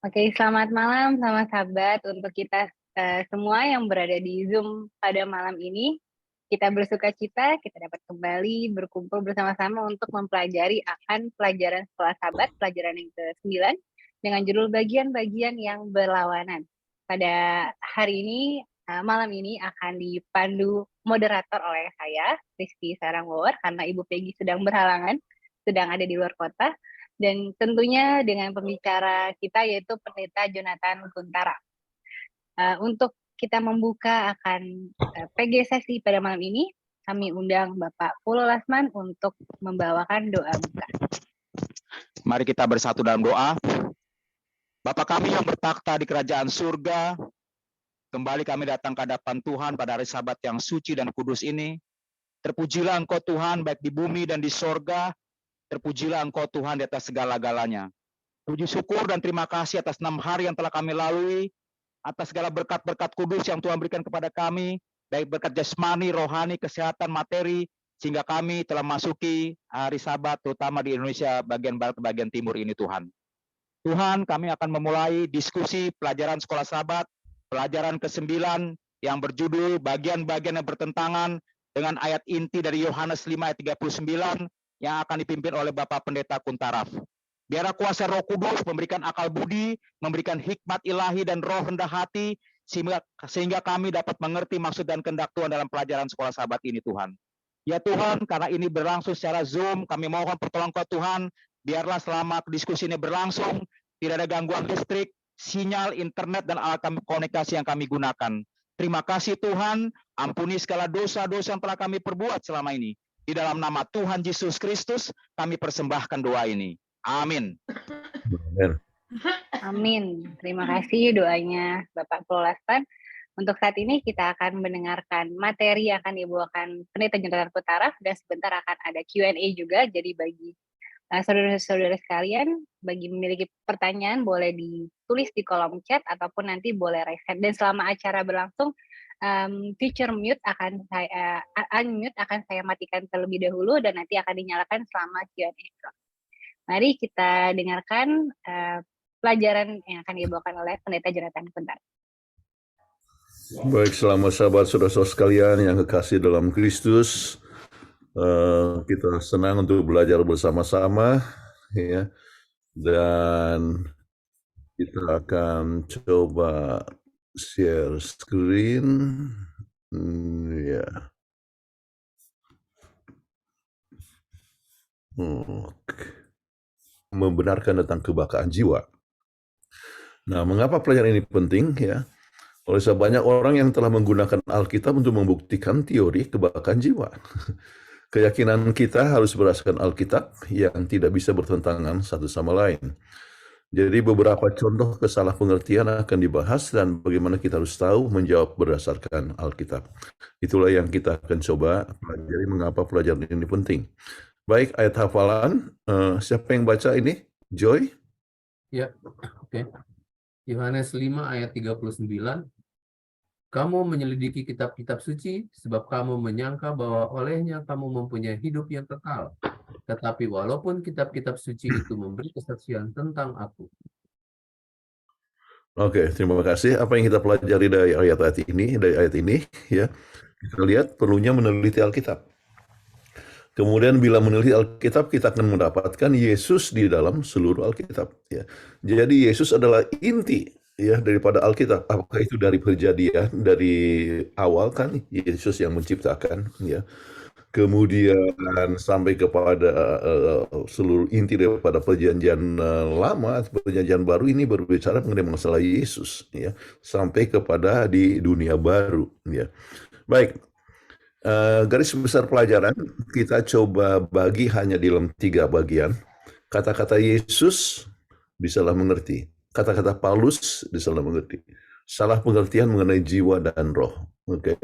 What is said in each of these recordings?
Oke, selamat malam sama sahabat untuk kita semua yang berada di Zoom pada malam ini. Kita bersuka cita, kita dapat kembali berkumpul bersama-sama untuk mempelajari akan pelajaran sekolah sahabat, pelajaran yang ke-9, dengan judul bagian-bagian yang berlawanan. Pada hari ini, malam ini akan dipandu moderator oleh saya, Rizky Sarangwar, karena Ibu Peggy sedang berhalangan, sedang ada di luar kota. Dan tentunya dengan pembicara kita yaitu Pendeta Jonathan Kuntara. Untuk kita membuka akan PG sesi pada malam ini, kami undang Bapak Pulo Lasman untuk membawakan doa buka. Mari kita bersatu dalam doa. Bapa kami yang bertakhta di kerajaan surga, kembali kami datang ke hadapan Tuhan pada hari Sabat yang suci dan kudus ini. Terpujilah Engkau Tuhan baik di bumi dan di sorga. Terpujilah Engkau Tuhan di atas segala-galanya. Puji syukur dan terima kasih atas 6 hari yang telah kami lalui, atas segala berkat-berkat kudus yang Tuhan berikan kepada kami, baik berkat jasmani, rohani, kesehatan, materi, sehingga kami telah masuki hari Sabat, terutama di Indonesia bagian barat, bagian timur ini Tuhan. Tuhan, kami akan memulai diskusi pelajaran sekolah Sabat, pelajaran ke-9 yang berjudul bagian-bagian yang bertentangan dengan ayat inti dari Yohanes 5 ayat 39 yang akan dipimpin oleh Bapak Pendeta Kuntaraf. Biarlah kuasa Roh Kudus memberikan akal budi, memberikan hikmat ilahi dan roh rendah hati, sehingga kami dapat mengerti maksud dan kehendak Tuhan dalam pelajaran sekolah Sabat ini Tuhan. Ya Tuhan, karena ini berlangsung secara Zoom, kami mohon pertolongan Tuhan, biarlah selama diskusi ini berlangsung, tidak ada gangguan listrik, sinyal, internet, dan alat komunikasi yang kami gunakan. Terima kasih Tuhan, ampuni segala dosa-dosa yang telah kami perbuat selama ini. Di dalam nama Tuhan Yesus Kristus, kami persembahkan doa ini. Amin. Amin. Terima kasih doanya Bapak Pulo Lasman. Untuk saat ini kita akan mendengarkan materi yang akan dibawakan Pendeta Jonathan Kuntara, dan sebentar akan ada Q&A juga. Jadi bagi saudara-saudara sekalian, bagi memiliki pertanyaan boleh ditulis di kolom chat ataupun nanti boleh raise hand. Dan selama acara berlangsung, feature mute akan saya unmute akan saya matikan terlebih dahulu dan nanti akan dinyalakan selama Q&A. Mari kita dengarkan pelajaran yang akan dibawakan oleh Pendeta Jonathan Kuntara. Baik, selamat sahabat saudara-saudara sekalian yang kekasih dalam Kristus. Kita senang untuk belajar bersama-sama, ya. Dan kita akan coba share screen, ya. Membenarkan tentang kebakaan jiwa. Nah, mengapa pelajaran ini penting, ya? Oleh sebab banyak orang yang telah menggunakan Alkitab untuk membuktikan teori kebakaan jiwa. Keyakinan kita harus berdasarkan Alkitab yang tidak bisa bertentangan satu sama lain. Jadi beberapa contoh kesalah pengertian akan dibahas dan bagaimana kita harus tahu menjawab berdasarkan Alkitab. Itulah yang kita akan coba pelajari mengapa pelajaran ini penting. Baik, ayat hafalan. Siapa yang baca ini? Joy? Ya, oke. Yohanes 5 ayat 39. Kamu menyelidiki kitab-kitab suci sebab kamu menyangka bahwa olehnya kamu mempunyai hidup yang kekal. Tetapi walaupun kitab-kitab suci itu memberi kesaksian tentang aku. Oke, terima kasih. Apa yang kita pelajari dari ayat ini, ya, kita lihat perlunya meneliti Alkitab. Kemudian bila meneliti Alkitab, kita akan mendapatkan Yesus di dalam seluruh Alkitab. Ya. Jadi Yesus adalah inti, ya, daripada Alkitab. Apakah itu dari perjanjian, dari awal kan Yesus yang menciptakan, ya. Kemudian sampai kepada seluruh inti daripada perjanjian lama, perjanjian baru ini berbicara mengenai masalah Yesus, ya, sampai kepada di dunia baru, ya. Baik. Garis besar pelajaran kita coba bagi hanya di dalam 3 bagian. Kata-kata Yesus disalah mengerti, kata-kata Paulus disalah mengerti, salah pengertian mengenai jiwa dan roh. Oke,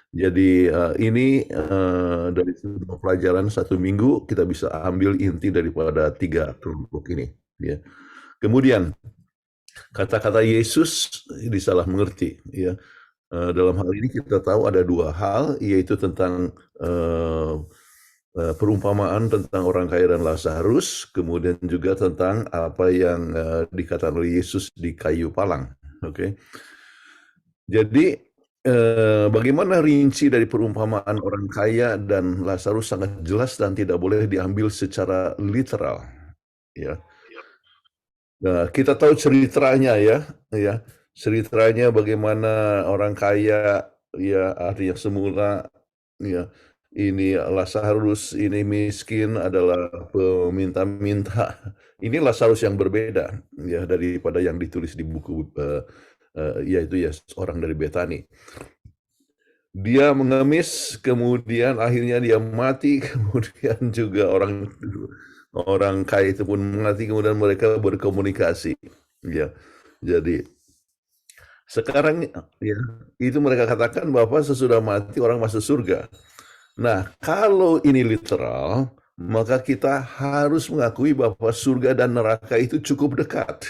jadi ini dari semua pelajaran 1 minggu kita bisa ambil inti daripada 3 kelompok ini. Ya. Kemudian kata-kata Yesus disalah mengerti. Ya. Dalam hal ini kita tahu ada 2 hal, yaitu tentang perumpamaan tentang orang kaya dan Lazarus, kemudian juga tentang apa yang dikatakan oleh Yesus di kayu palang. Oke. Jadi bagaimana rinci dari perumpamaan orang kaya dan Lazarus sangat jelas dan tidak boleh diambil secara literal. Ya. Nah, kita tahu ceritanya ya. Ceritanya bagaimana orang kaya ya artinya semula ya ini Lazarus ini miskin adalah peminta-minta. Ini Lazarus yang berbeda ya daripada yang ditulis di buku yaitu ya orang dari Betani. Dia mengemis, kemudian akhirnya dia mati, kemudian juga orang kaya itu pun mati, kemudian mereka berkomunikasi. Ya, jadi sekarang ya itu mereka katakan bahwa sesudah mati orang masuk surga. Nah, kalau ini literal, maka kita harus mengakui bahwa surga dan neraka itu cukup dekat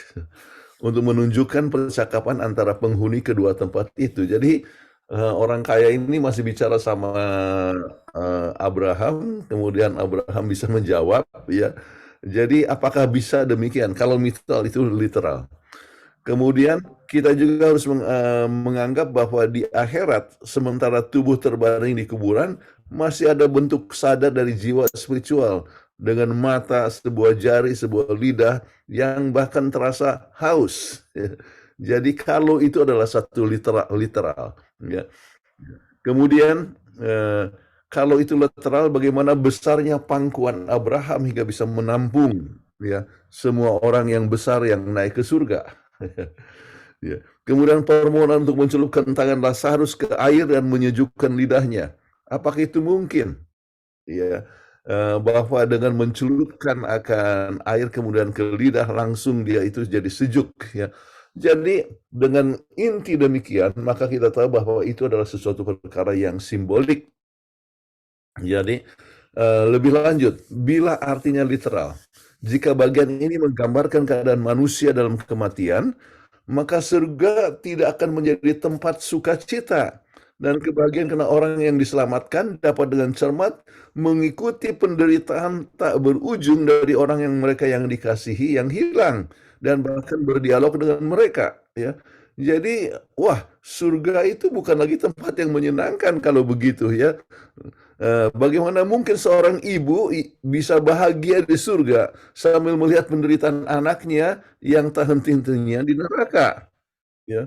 untuk menunjukkan percakapan antara penghuni kedua tempat itu. Jadi orang kaya ini masih bicara sama Abraham, kemudian Abraham bisa menjawab, ya. Jadi apakah bisa demikian? Kalau misal itu literal. Kemudian kita juga harus menganggap bahwa di akhirat, sementara tubuh terbaring di kuburan, masih ada bentuk sadar dari jiwa spiritual dengan mata, sebuah jari, sebuah lidah yang bahkan terasa haus. Jadi kalau itu adalah satu literal, ya. Kemudian kalau itu literal, bagaimana besarnya pangkuan Abraham hingga bisa menampung ya semua orang yang besar yang naik ke surga. Ya. Kemudian permohonan untuk mencelupkan tangan Lazarus ke air dan menyejukkan lidahnya. Apakah itu mungkin? Ya, bahwa dengan mencelupkan akan air kemudian ke lidah langsung dia itu jadi sejuk. Ya. Jadi dengan inti demikian maka kita tahu bahwa itu adalah sesuatu perkara yang simbolik. Jadi lebih lanjut, bila artinya literal, jika bagian ini menggambarkan keadaan manusia dalam kematian, maka surga tidak akan menjadi tempat sukacita dan kebahagiaan karena orang yang diselamatkan dapat dengan cermat mengikuti penderitaan tak berujung dari orang yang mereka yang dikasihi yang hilang dan bahkan berdialog dengan mereka, ya. Jadi, wah, surga itu bukan lagi tempat yang menyenangkan kalau begitu, ya. Bagaimana mungkin seorang ibu bisa bahagia di surga sambil melihat penderitaan anaknya yang tak henti-hentinya di neraka, ya.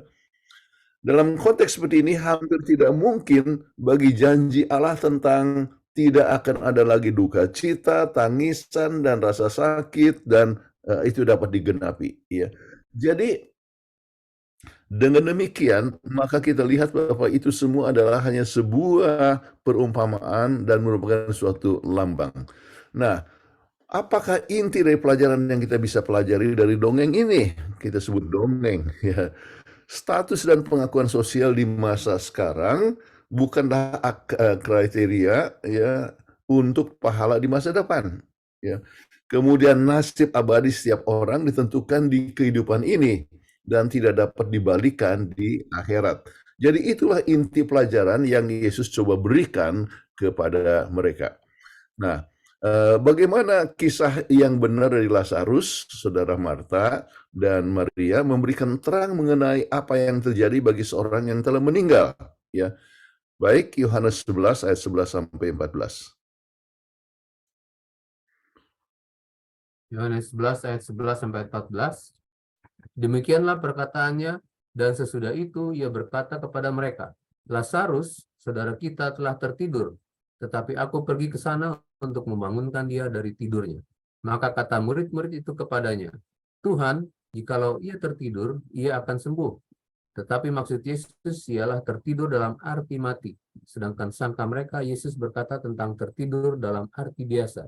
Dalam konteks seperti ini hampir tidak mungkin bagi janji Allah tentang tidak akan ada lagi duka cita, tangisan, dan rasa sakit, dan itu dapat digenapi. Ya. Jadi dengan demikian, maka kita lihat bahwa itu semua adalah hanya sebuah perumpamaan dan merupakan suatu lambang. Nah, apakah inti dari pelajaran yang kita bisa pelajari dari dongeng ini? Kita sebut dongeng, ya. Status dan pengakuan sosial di masa sekarang bukanlah kriteria ya untuk pahala di masa depan. Ya. Kemudian nasib abadi setiap orang ditentukan di kehidupan ini dan tidak dapat dibalikan di akhirat. Jadi itulah inti pelajaran yang Yesus coba berikan kepada mereka. Nah, bagaimana kisah yang benar dari Lazarus, saudara Marta dan Maria memberikan terang mengenai apa yang terjadi bagi seorang yang telah meninggal, ya. Baik, Yohanes 11 ayat 11 sampai 14. Yohanes 11 ayat 11 sampai 14. Demikianlah perkataannya, dan sesudah itu ia berkata kepada mereka, Lazarus, saudara kita telah tertidur, tetapi aku pergi ke sana untuk membangunkan dia dari tidurnya. Maka kata murid-murid itu kepadanya, Tuhan, jikalau ia tertidur, ia akan sembuh. Tetapi maksud Yesus ialah tertidur dalam arti mati. Sedangkan sangka mereka Yesus berkata tentang tertidur dalam arti biasa.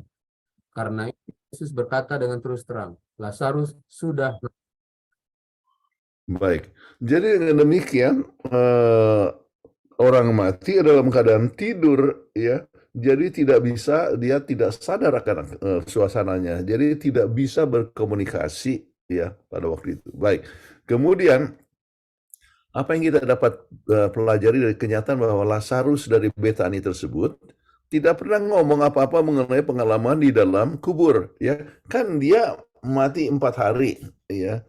Karena itu Yesus berkata dengan terus terang, Lazarus sudah. Baik, jadi dengan demikian orang mati dalam keadaan tidur, ya. Jadi dia tidak sadar akan suasananya. Jadi tidak bisa berkomunikasi ya pada waktu itu. Baik. Kemudian apa yang kita dapat pelajari dari kenyataan bahwa Lazarus dari Betani tersebut tidak pernah ngomong apa-apa mengenai pengalaman di dalam kubur, ya. Kan dia mati 4 hari, ya.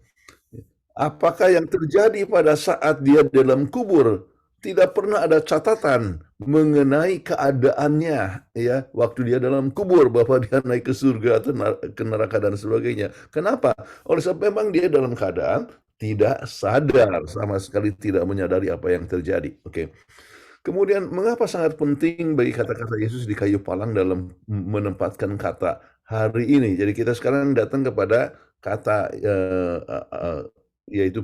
Apakah yang terjadi pada saat dia dalam kubur? Tidak pernah ada catatan mengenai keadaannya, ya, waktu dia dalam kubur, bahwa dia naik ke surga atau ke neraka dan sebagainya. Kenapa? Oleh sebab memang dia dalam keadaan tidak sadar, sama sekali tidak menyadari apa yang terjadi. Oke. Kemudian mengapa sangat penting bagi kata-kata Yesus di kayu palang dalam menempatkan kata hari ini. Jadi kita sekarang datang kepada kata yaitu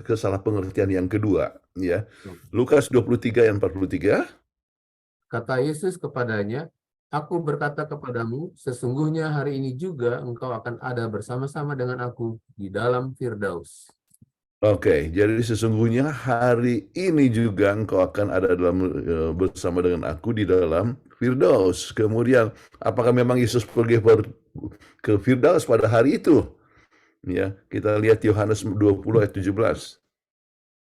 kesalah pengertian yang kedua, ya. Lukas 23 ayat 43. Kata Yesus kepadanya, "Aku berkata kepadamu, sesungguhnya hari ini juga engkau akan ada bersama-sama dengan aku di dalam Firdaus." Oke, jadi sesungguhnya hari ini juga engkau akan ada bersama dengan aku di dalam Firdaus. Kemudian, apakah memang Yesus pergi ke Firdaus pada hari itu? Ya, kita lihat Yohanes 20 ayat 17.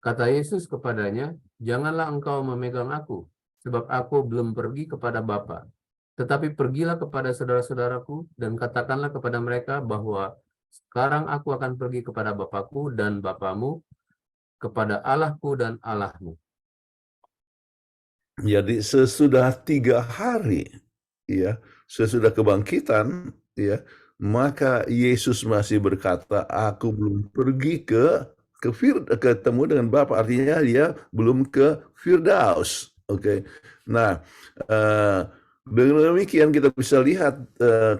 Kata Yesus kepadanya, "Janganlah engkau memegang aku, sebab aku belum pergi kepada Bapa. Tetapi pergilah kepada saudara-saudaraku dan katakanlah kepada mereka bahwa sekarang aku akan pergi kepada Bapakku dan Bapamu, kepada Allahku dan Allahmu." Jadi sesudah 3 hari, ya, sesudah kebangkitan, ya, maka Yesus masih berkata, aku belum pergi ketemu dengan Bapa. Artinya dia belum ke Firdaus. Oke. Nah, dengan demikian kita bisa lihat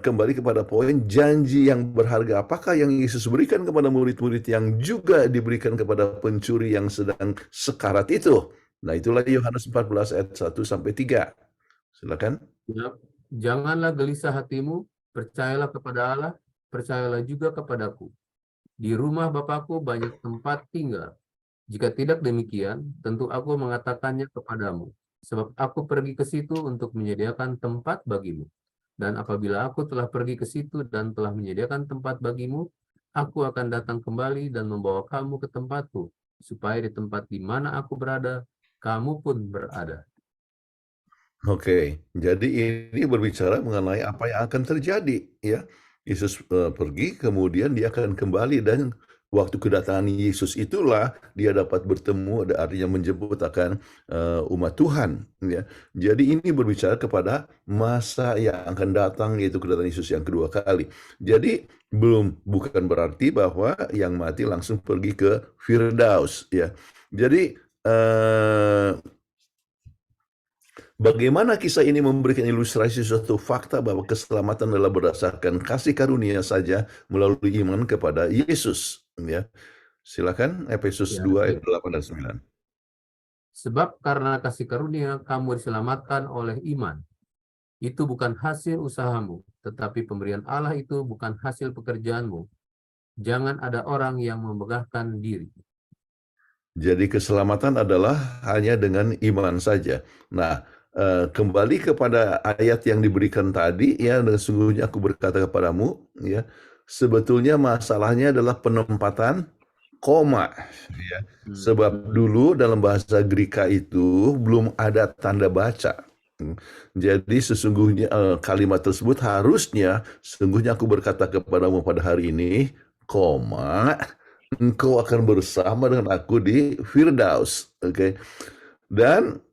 kembali kepada poin janji yang berharga. Apakah yang Yesus berikan kepada murid-murid yang juga diberikan kepada pencuri yang sedang sekarat itu? Nah, itulah Yohanes 14 ayat 1 sampai 3. Silakan. Janganlah gelisah hatimu, percayalah kepada Allah, percayalah juga kepadaku. Di rumah Bapakku banyak tempat tinggal. Jika tidak demikian, tentu aku mengatakannya kepadamu. Sebab aku pergi ke situ untuk menyediakan tempat bagimu. Dan apabila aku telah pergi ke situ dan telah menyediakan tempat bagimu, aku akan datang kembali dan membawa kamu ke tempatku, supaya di tempat di mana aku berada, kamu pun berada. Oke, jadi ini berbicara mengenai apa yang akan terjadi, ya. Yesus pergi, kemudian dia akan kembali, dan waktu kedatangan Yesus itulah dia dapat bertemu, artinya menjemput akan umat Tuhan, ya. Jadi ini berbicara kepada masa yang akan datang, yaitu kedatangan Yesus yang kedua kali. Jadi bukan berarti bahwa yang mati langsung pergi ke Firdaus, ya. Jadi bagaimana kisah ini memberikan ilustrasi suatu fakta bahwa keselamatan adalah berdasarkan kasih karunia saja melalui iman kepada Yesus, ya. Silakan Efesus Ya, 2 ayat baik. 8 dan 9. Sebab karena kasih karunia kamu diselamatkan oleh iman. Itu bukan hasil usahamu, tetapi pemberian Allah itu bukan hasil pekerjaanmu. Jangan ada orang yang memegahkan diri. Jadi keselamatan adalah hanya dengan iman saja. Nah, kembali kepada ayat yang diberikan tadi, ya, dan sesungguhnya aku berkata kepadamu, ya, sebetulnya masalahnya adalah penempatan koma, ya. Sebab dulu dalam bahasa Greka itu belum ada tanda baca. Jadi sesungguhnya kalimat tersebut harusnya, sesungguhnya aku berkata kepadamu pada hari ini, koma, engkau akan bersama dengan aku di Firdaus. Oke. Dan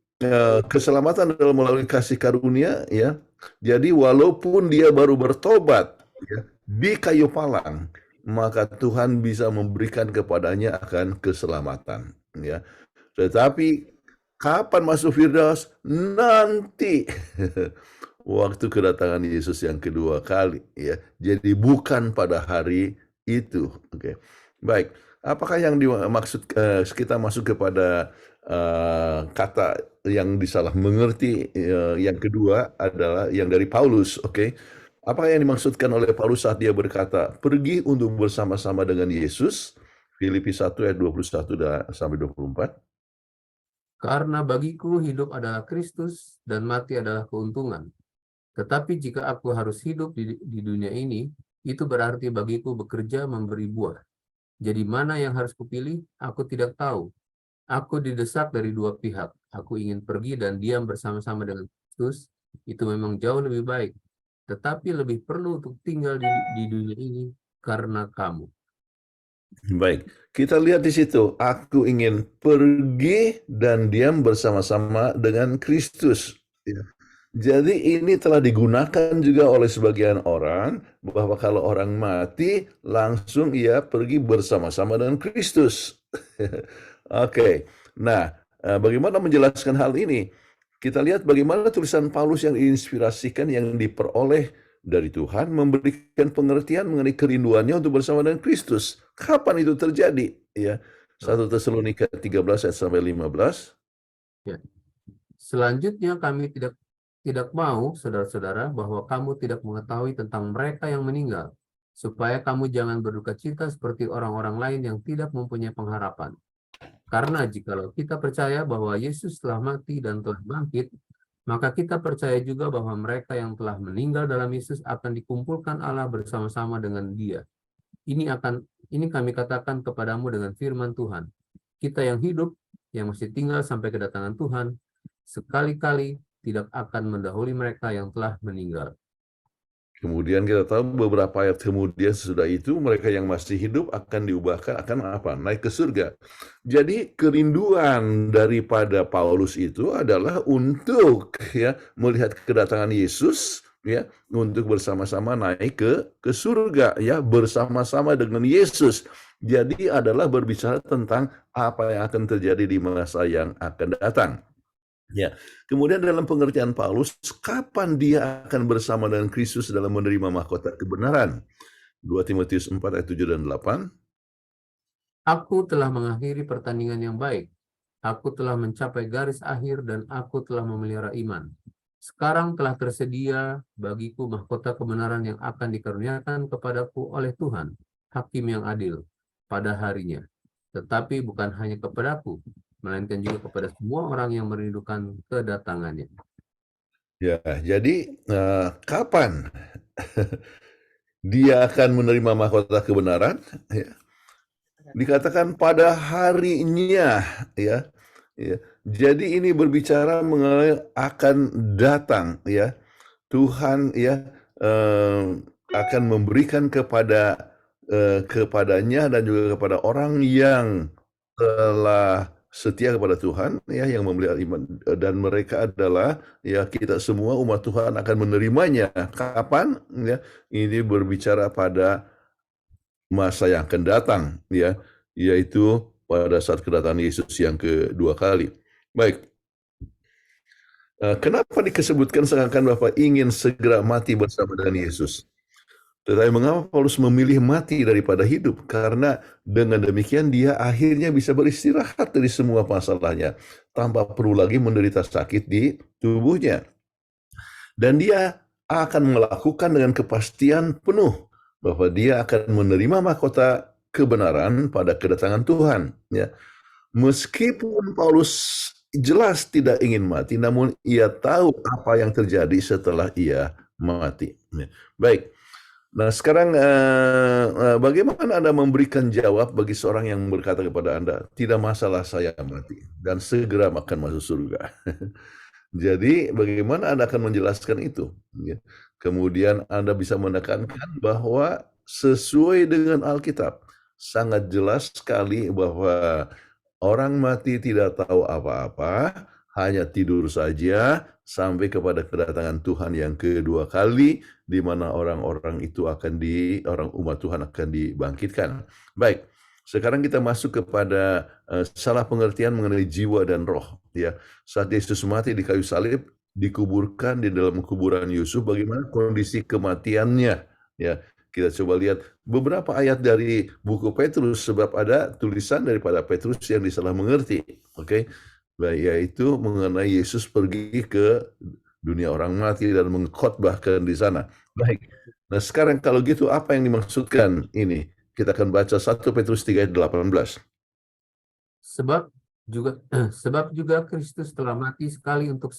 keselamatan adalah melalui kasih karunia, ya. Jadi walaupun dia baru bertobat, ya, di kayu palang, maka Tuhan bisa memberikan kepadanya akan keselamatan, ya. Tetapi kapan masuk Firdaus? Nanti. Waktu kedatangan Yesus yang kedua kali, ya. Jadi bukan pada hari itu. Oke. Baik. Apakah yang dimaksud kita masuk kepada kata yang disalah mengerti yang kedua adalah yang dari Paulus, oke. Apa yang dimaksudkan oleh Paulus saat dia berkata, pergi untuk bersama-sama dengan Yesus, Filipi 1 ayat 21 sampai 24. Karena bagiku hidup adalah Kristus dan mati adalah keuntungan. Tetapi jika aku harus hidup di dunia ini, itu berarti bagiku bekerja memberi buah. Jadi mana yang harus kupilih? Aku tidak tahu. Aku didesak dari dua pihak. Aku ingin pergi dan diam bersama-sama dengan Kristus, Itu memang jauh lebih baik, tetapi lebih perlu untuk tinggal di dunia ini karena kamu. Baik, kita lihat di situ. Aku ingin pergi dan diam bersama-sama dengan Kristus. Ya. Jadi ini telah digunakan juga oleh sebagian orang bahwa kalau orang mati langsung ia pergi bersama-sama dengan Kristus. Oke. Nah, bagaimana menjelaskan hal ini? Kita lihat bagaimana tulisan Paulus yang diinspirasikan yang diperoleh dari Tuhan memberikan pengertian mengenai kerinduannya untuk bersama dengan Kristus. Kapan itu terjadi? Ya, 1 Tesalonika 13 ayat sampai 15. Ya. Selanjutnya kami tidak mau, saudara-saudara, bahwa kamu tidak mengetahui tentang mereka yang meninggal, supaya kamu jangan berduka cita seperti orang-orang lain yang tidak mempunyai pengharapan. Karena jikalau kita percaya bahwa Yesus telah mati dan telah bangkit, maka kita percaya juga bahwa mereka yang telah meninggal dalam Yesus akan dikumpulkan Allah bersama-sama dengan Dia. Ini kami katakan kepadamu dengan firman Tuhan. Kita yang hidup, yang masih tinggal sampai kedatangan Tuhan, sekali-kali tidak akan mendahului mereka yang telah meninggal. Kemudian kita tahu beberapa ayat kemudian sesudah itu mereka yang masih hidup akan diubahkan, akan apa? Naik ke surga. Jadi kerinduan daripada Paulus itu adalah untuk ya melihat kedatangan Yesus ya untuk bersama-sama naik ke surga ya bersama-sama dengan Yesus. Jadi adalah berbicara tentang apa yang akan terjadi di masa yang akan datang. Ya, kemudian dalam pengertian Paulus, kapan dia akan bersama dengan Kristus dalam menerima mahkota kebenaran? 2 Timotius 4 ayat 7 dan 8. Aku telah mengakhiri pertandingan yang baik. Aku telah mencapai garis akhir dan aku telah memelihara iman. Sekarang telah tersedia bagiku mahkota kebenaran yang akan dikaruniakan kepadaku oleh Tuhan, Hakim yang adil, pada harinya. Tetapi bukan hanya kepadaku, melainkan juga kepada semua orang yang merindukan kedatangannya. Ya, jadi kapan dia akan menerima mahkota kebenaran? Ya. Dikatakan pada harinya, ya. Ya. Jadi ini berbicara mengenai akan datang, ya. Tuhan ya akan memberikan kepadanya dan juga kepada orang yang telah setia kepada Tuhan ya yang memelihara iman dan mereka adalah ya kita semua umat Tuhan akan menerimanya. Kapan ya? Ini berbicara pada masa yang akan datang ya, yaitu pada saat kedatangan Yesus yang kedua kali. Baik. Kenapa disebutkan seakan Bapak ingin segera mati bersama dengan Yesus? Tetapi mengapa Paulus memilih mati daripada hidup? Karena dengan demikian dia akhirnya bisa beristirahat dari semua masalahnya tanpa perlu lagi menderita sakit di tubuhnya. Dan dia akan melakukan dengan kepastian penuh bahwa dia akan menerima mahkota kebenaran pada kedatangan Tuhan. Ya. Meskipun Paulus jelas tidak ingin mati, namun ia tahu apa yang terjadi setelah ia mati. Baik, nah sekarang bagaimana Anda memberikan jawab bagi seorang yang berkata kepada Anda, tidak masalah saya mati, dan segera akan masuk surga. Jadi bagaimana Anda akan menjelaskan itu? Kemudian Anda bisa menekankan bahwa sesuai dengan Alkitab, sangat jelas sekali bahwa orang mati tidak tahu apa-apa, hanya tidur saja sampai kepada kedatangan Tuhan yang kedua kali, di mana orang-orang itu orang umat Tuhan akan dibangkitkan. Baik, sekarang kita masuk kepada salah pengertian mengenai jiwa dan roh. Ya, saat Yesus mati di kayu salib, dikuburkan di dalam kuburan Yusuf, bagaimana kondisi kematiannya? Ya, kita coba lihat beberapa ayat dari buku Petrus, sebab ada tulisan daripada Petrus yang disalah mengerti. Oke, yaitu mengenai Yesus pergi ke dunia orang mati dan mengkhotbahkan di sana. Baik, nah sekarang kalau gitu apa yang dimaksudkan ini? Kita akan baca 1 Petrus 3 ayat 18. Sebab juga Kristus telah mati sekali untuk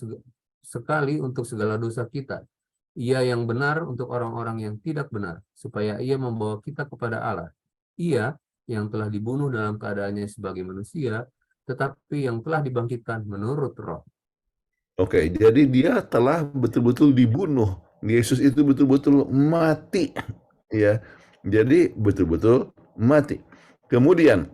segala dosa kita. Ia yang benar untuk orang-orang yang tidak benar, supaya ia membawa kita kepada Allah. Ia yang telah dibunuh dalam keadaannya sebagai manusia, tetapi yang telah dibangkitkan menurut roh. Oke, jadi dia telah betul-betul dibunuh. Yesus itu betul-betul mati, ya. Jadi betul-betul mati. Kemudian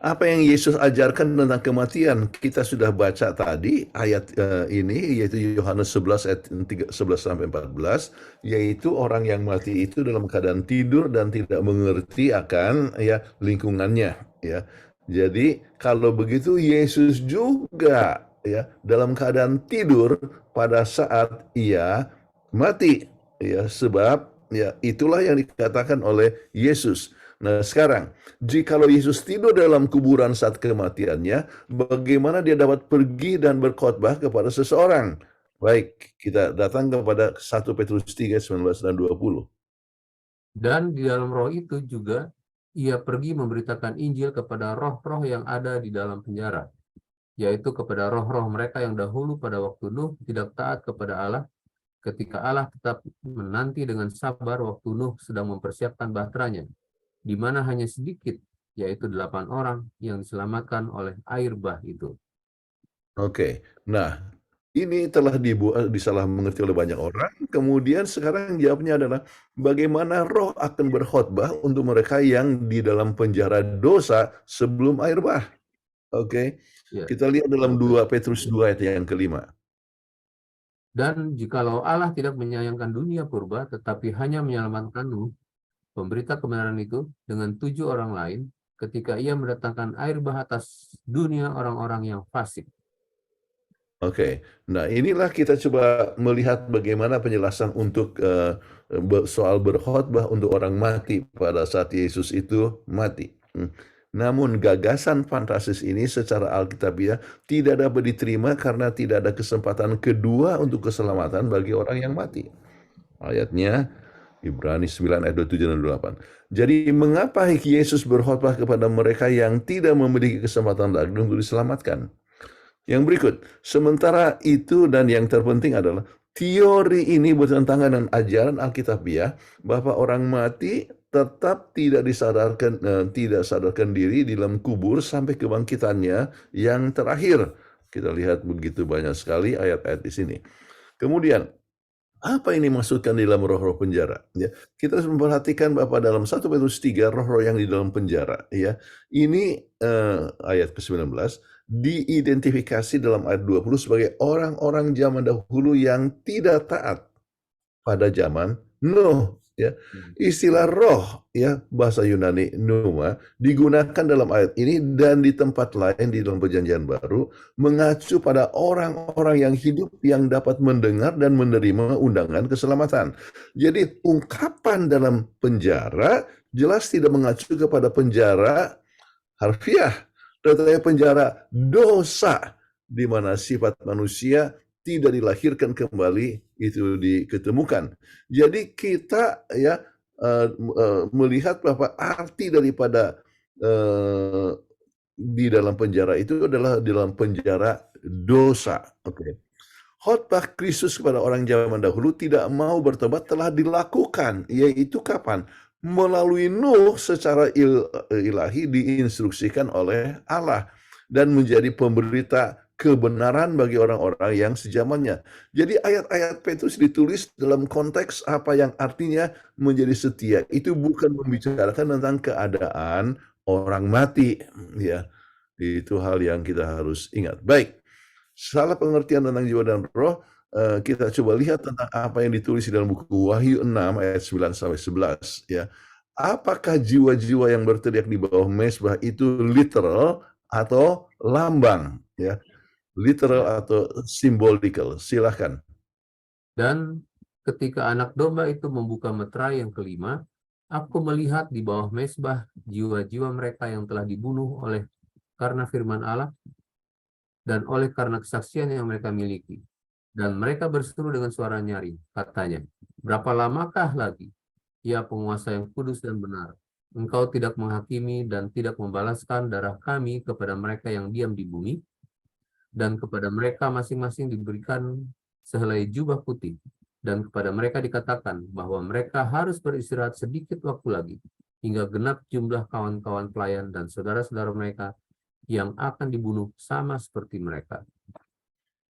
apa yang Yesus ajarkan tentang kematian kita sudah baca tadi ayat ini, yaitu Yohanes 11 ayat 11 sampai 14, yaitu orang yang mati itu dalam keadaan tidur dan tidak mengerti akan ya lingkungannya, ya. Jadi kalau begitu Yesus juga ya dalam keadaan tidur pada saat ia mati, ya, sebab ya itulah yang dikatakan oleh Yesus. Nah, sekarang jikalau Yesus tidur dalam kuburan saat kematiannya, bagaimana dia dapat pergi dan berkhotbah kepada seseorang? Baik, kita datang kepada 1 Petrus 3, 19 dan 20. Dan di dalam roh itu juga ia pergi memberitakan Injil kepada roh-roh yang ada di dalam penjara, yaitu kepada roh-roh mereka yang dahulu pada waktu Nuh tidak taat kepada Allah, ketika Allah tetap menanti dengan sabar waktu Nuh sedang mempersiapkan bahteranya, di mana hanya sedikit, yaitu 8 orang yang diselamatkan oleh air bah itu. Oke, nah ini telah disalah mengerti oleh banyak orang. Kemudian sekarang jawabnya adalah bagaimana roh akan berkhotbah untuk mereka yang di dalam penjara dosa sebelum air bah. Oke, Ya. kita lihat dalam 2 Petrus 2 ayat yang kelima. Dan jikalau Allah tidak menyayangkan dunia purba, tetapi hanya menyelamatkan Nuh, pemberita kebenaran itu, dengan 7 orang lain, ketika ia mendatangkan air bah atas dunia orang-orang yang fasik. Oke, nah inilah kita coba melihat bagaimana penjelasan untuk soal berkhotbah untuk orang mati pada saat Yesus itu mati. Namun gagasan fantastis ini secara alkitabiah tidak dapat diterima karena tidak ada kesempatan kedua untuk keselamatan bagi orang yang mati. Ayatnya Ibrani 9 ayat 27 dan 28. Jadi mengapa Yesus berkhotbah kepada mereka yang tidak memiliki kesempatan lagi untuk diselamatkan? Yang berikut, sementara itu dan yang terpenting adalah teori ini bertentangan dengan ajaran Alkitabiah bahwa orang mati tetap tidak sadarkan diri di dalam kubur sampai kebangkitannya yang terakhir. Kita lihat begitu banyak sekali ayat-ayat di sini. Kemudian apa ini maksudkan di dalam roh-roh penjara? Ya, kita harus memperhatikan bahwa dalam 1 Petrus 3 roh-roh yang di dalam penjara, ya, ini ayat ke-19 diidentifikasi dalam ayat 20 sebagai orang-orang zaman dahulu yang tidak taat pada zaman Nuh, ya. Istilah roh, ya, bahasa Yunani pneuma digunakan dalam ayat ini dan di tempat lain di dalam Perjanjian Baru mengacu pada orang-orang yang hidup yang dapat mendengar dan menerima undangan keselamatan. Jadi ungkapan dalam penjara jelas tidak mengacu kepada penjara harfiah, tetapi penjara dosa, di mana sifat manusia tidak dilahirkan kembali itu diketemukan. Jadi kita ya melihat bahwa arti daripada di dalam penjara itu adalah di dalam penjara dosa. Oke. Khotbah Kristus kepada orang zaman dahulu tidak mau bertobat telah dilakukan, yaitu kapan? Melalui Nuh secara ilahi diinstruksikan oleh Allah dan menjadi pemberita kebenaran bagi orang-orang yang sejamannya. Jadi ayat-ayat Petrus ditulis dalam konteks apa yang artinya menjadi setia. Itu bukan membicarakan tentang keadaan orang mati, ya. Itu hal yang kita harus ingat. Baik. Salah pengertian tentang jiwa dan roh, kita coba lihat tentang apa yang ditulis di dalam buku Wahyu 6 ayat 9 sampai 11, ya. Apakah jiwa-jiwa yang berteriak di bawah mezbah itu literal atau lambang, ya? Literal atau symbolical? Silahkan. Dan ketika anak domba itu membuka meterai yang kelima, aku melihat di bawah mezbah jiwa-jiwa mereka yang telah dibunuh oleh karena firman Allah dan oleh karena kesaksian yang mereka miliki. Dan mereka berseru dengan suara nyaring, katanya, berapa lamakah lagi, ya penguasa yang kudus dan benar, engkau tidak menghakimi dan tidak membalaskan darah kami kepada mereka yang diam di bumi, dan kepada mereka masing-masing diberikan sehelai jubah putih, dan kepada mereka dikatakan bahwa mereka harus beristirahat sedikit waktu lagi, hingga genap jumlah kawan-kawan pelayan dan saudara-saudara mereka yang akan dibunuh sama seperti mereka.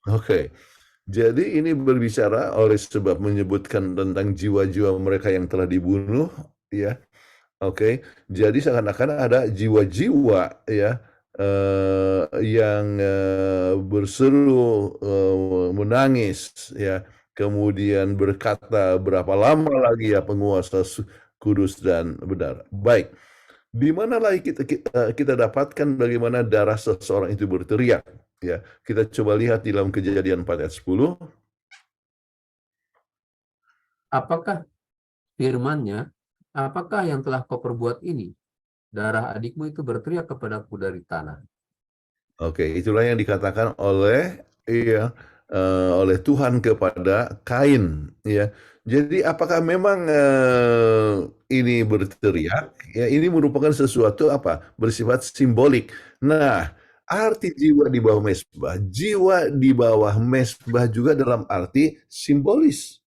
Oke. Jadi ini berbicara oleh sebab menyebutkan tentang jiwa-jiwa mereka yang telah dibunuh, ya. Oke. Jadi seakan-akan ada jiwa-jiwa ya, yang, berseru, menangis ya, kemudian berkata, "Berapa lama lagi ya penguasa kudus dan benar?" Baik, di mana lagi kita dapatkan bagaimana darah seseorang itu berteriak, ya. Kita coba lihat di dalam Kejadian 4 ayat 10. Apakah firman-Nya, apakah yang telah kau perbuat ini? Darah adikmu itu berteriak kepadaku dari tanah. Oke, itulah yang dikatakan oleh oleh Tuhan kepada Kain, ya. Jadi apakah memang, ini berteriak, ya ini merupakan sesuatu apa, bersifat simbolik. Nah, arti jiwa di bawah mezbah juga dalam arti simbolis.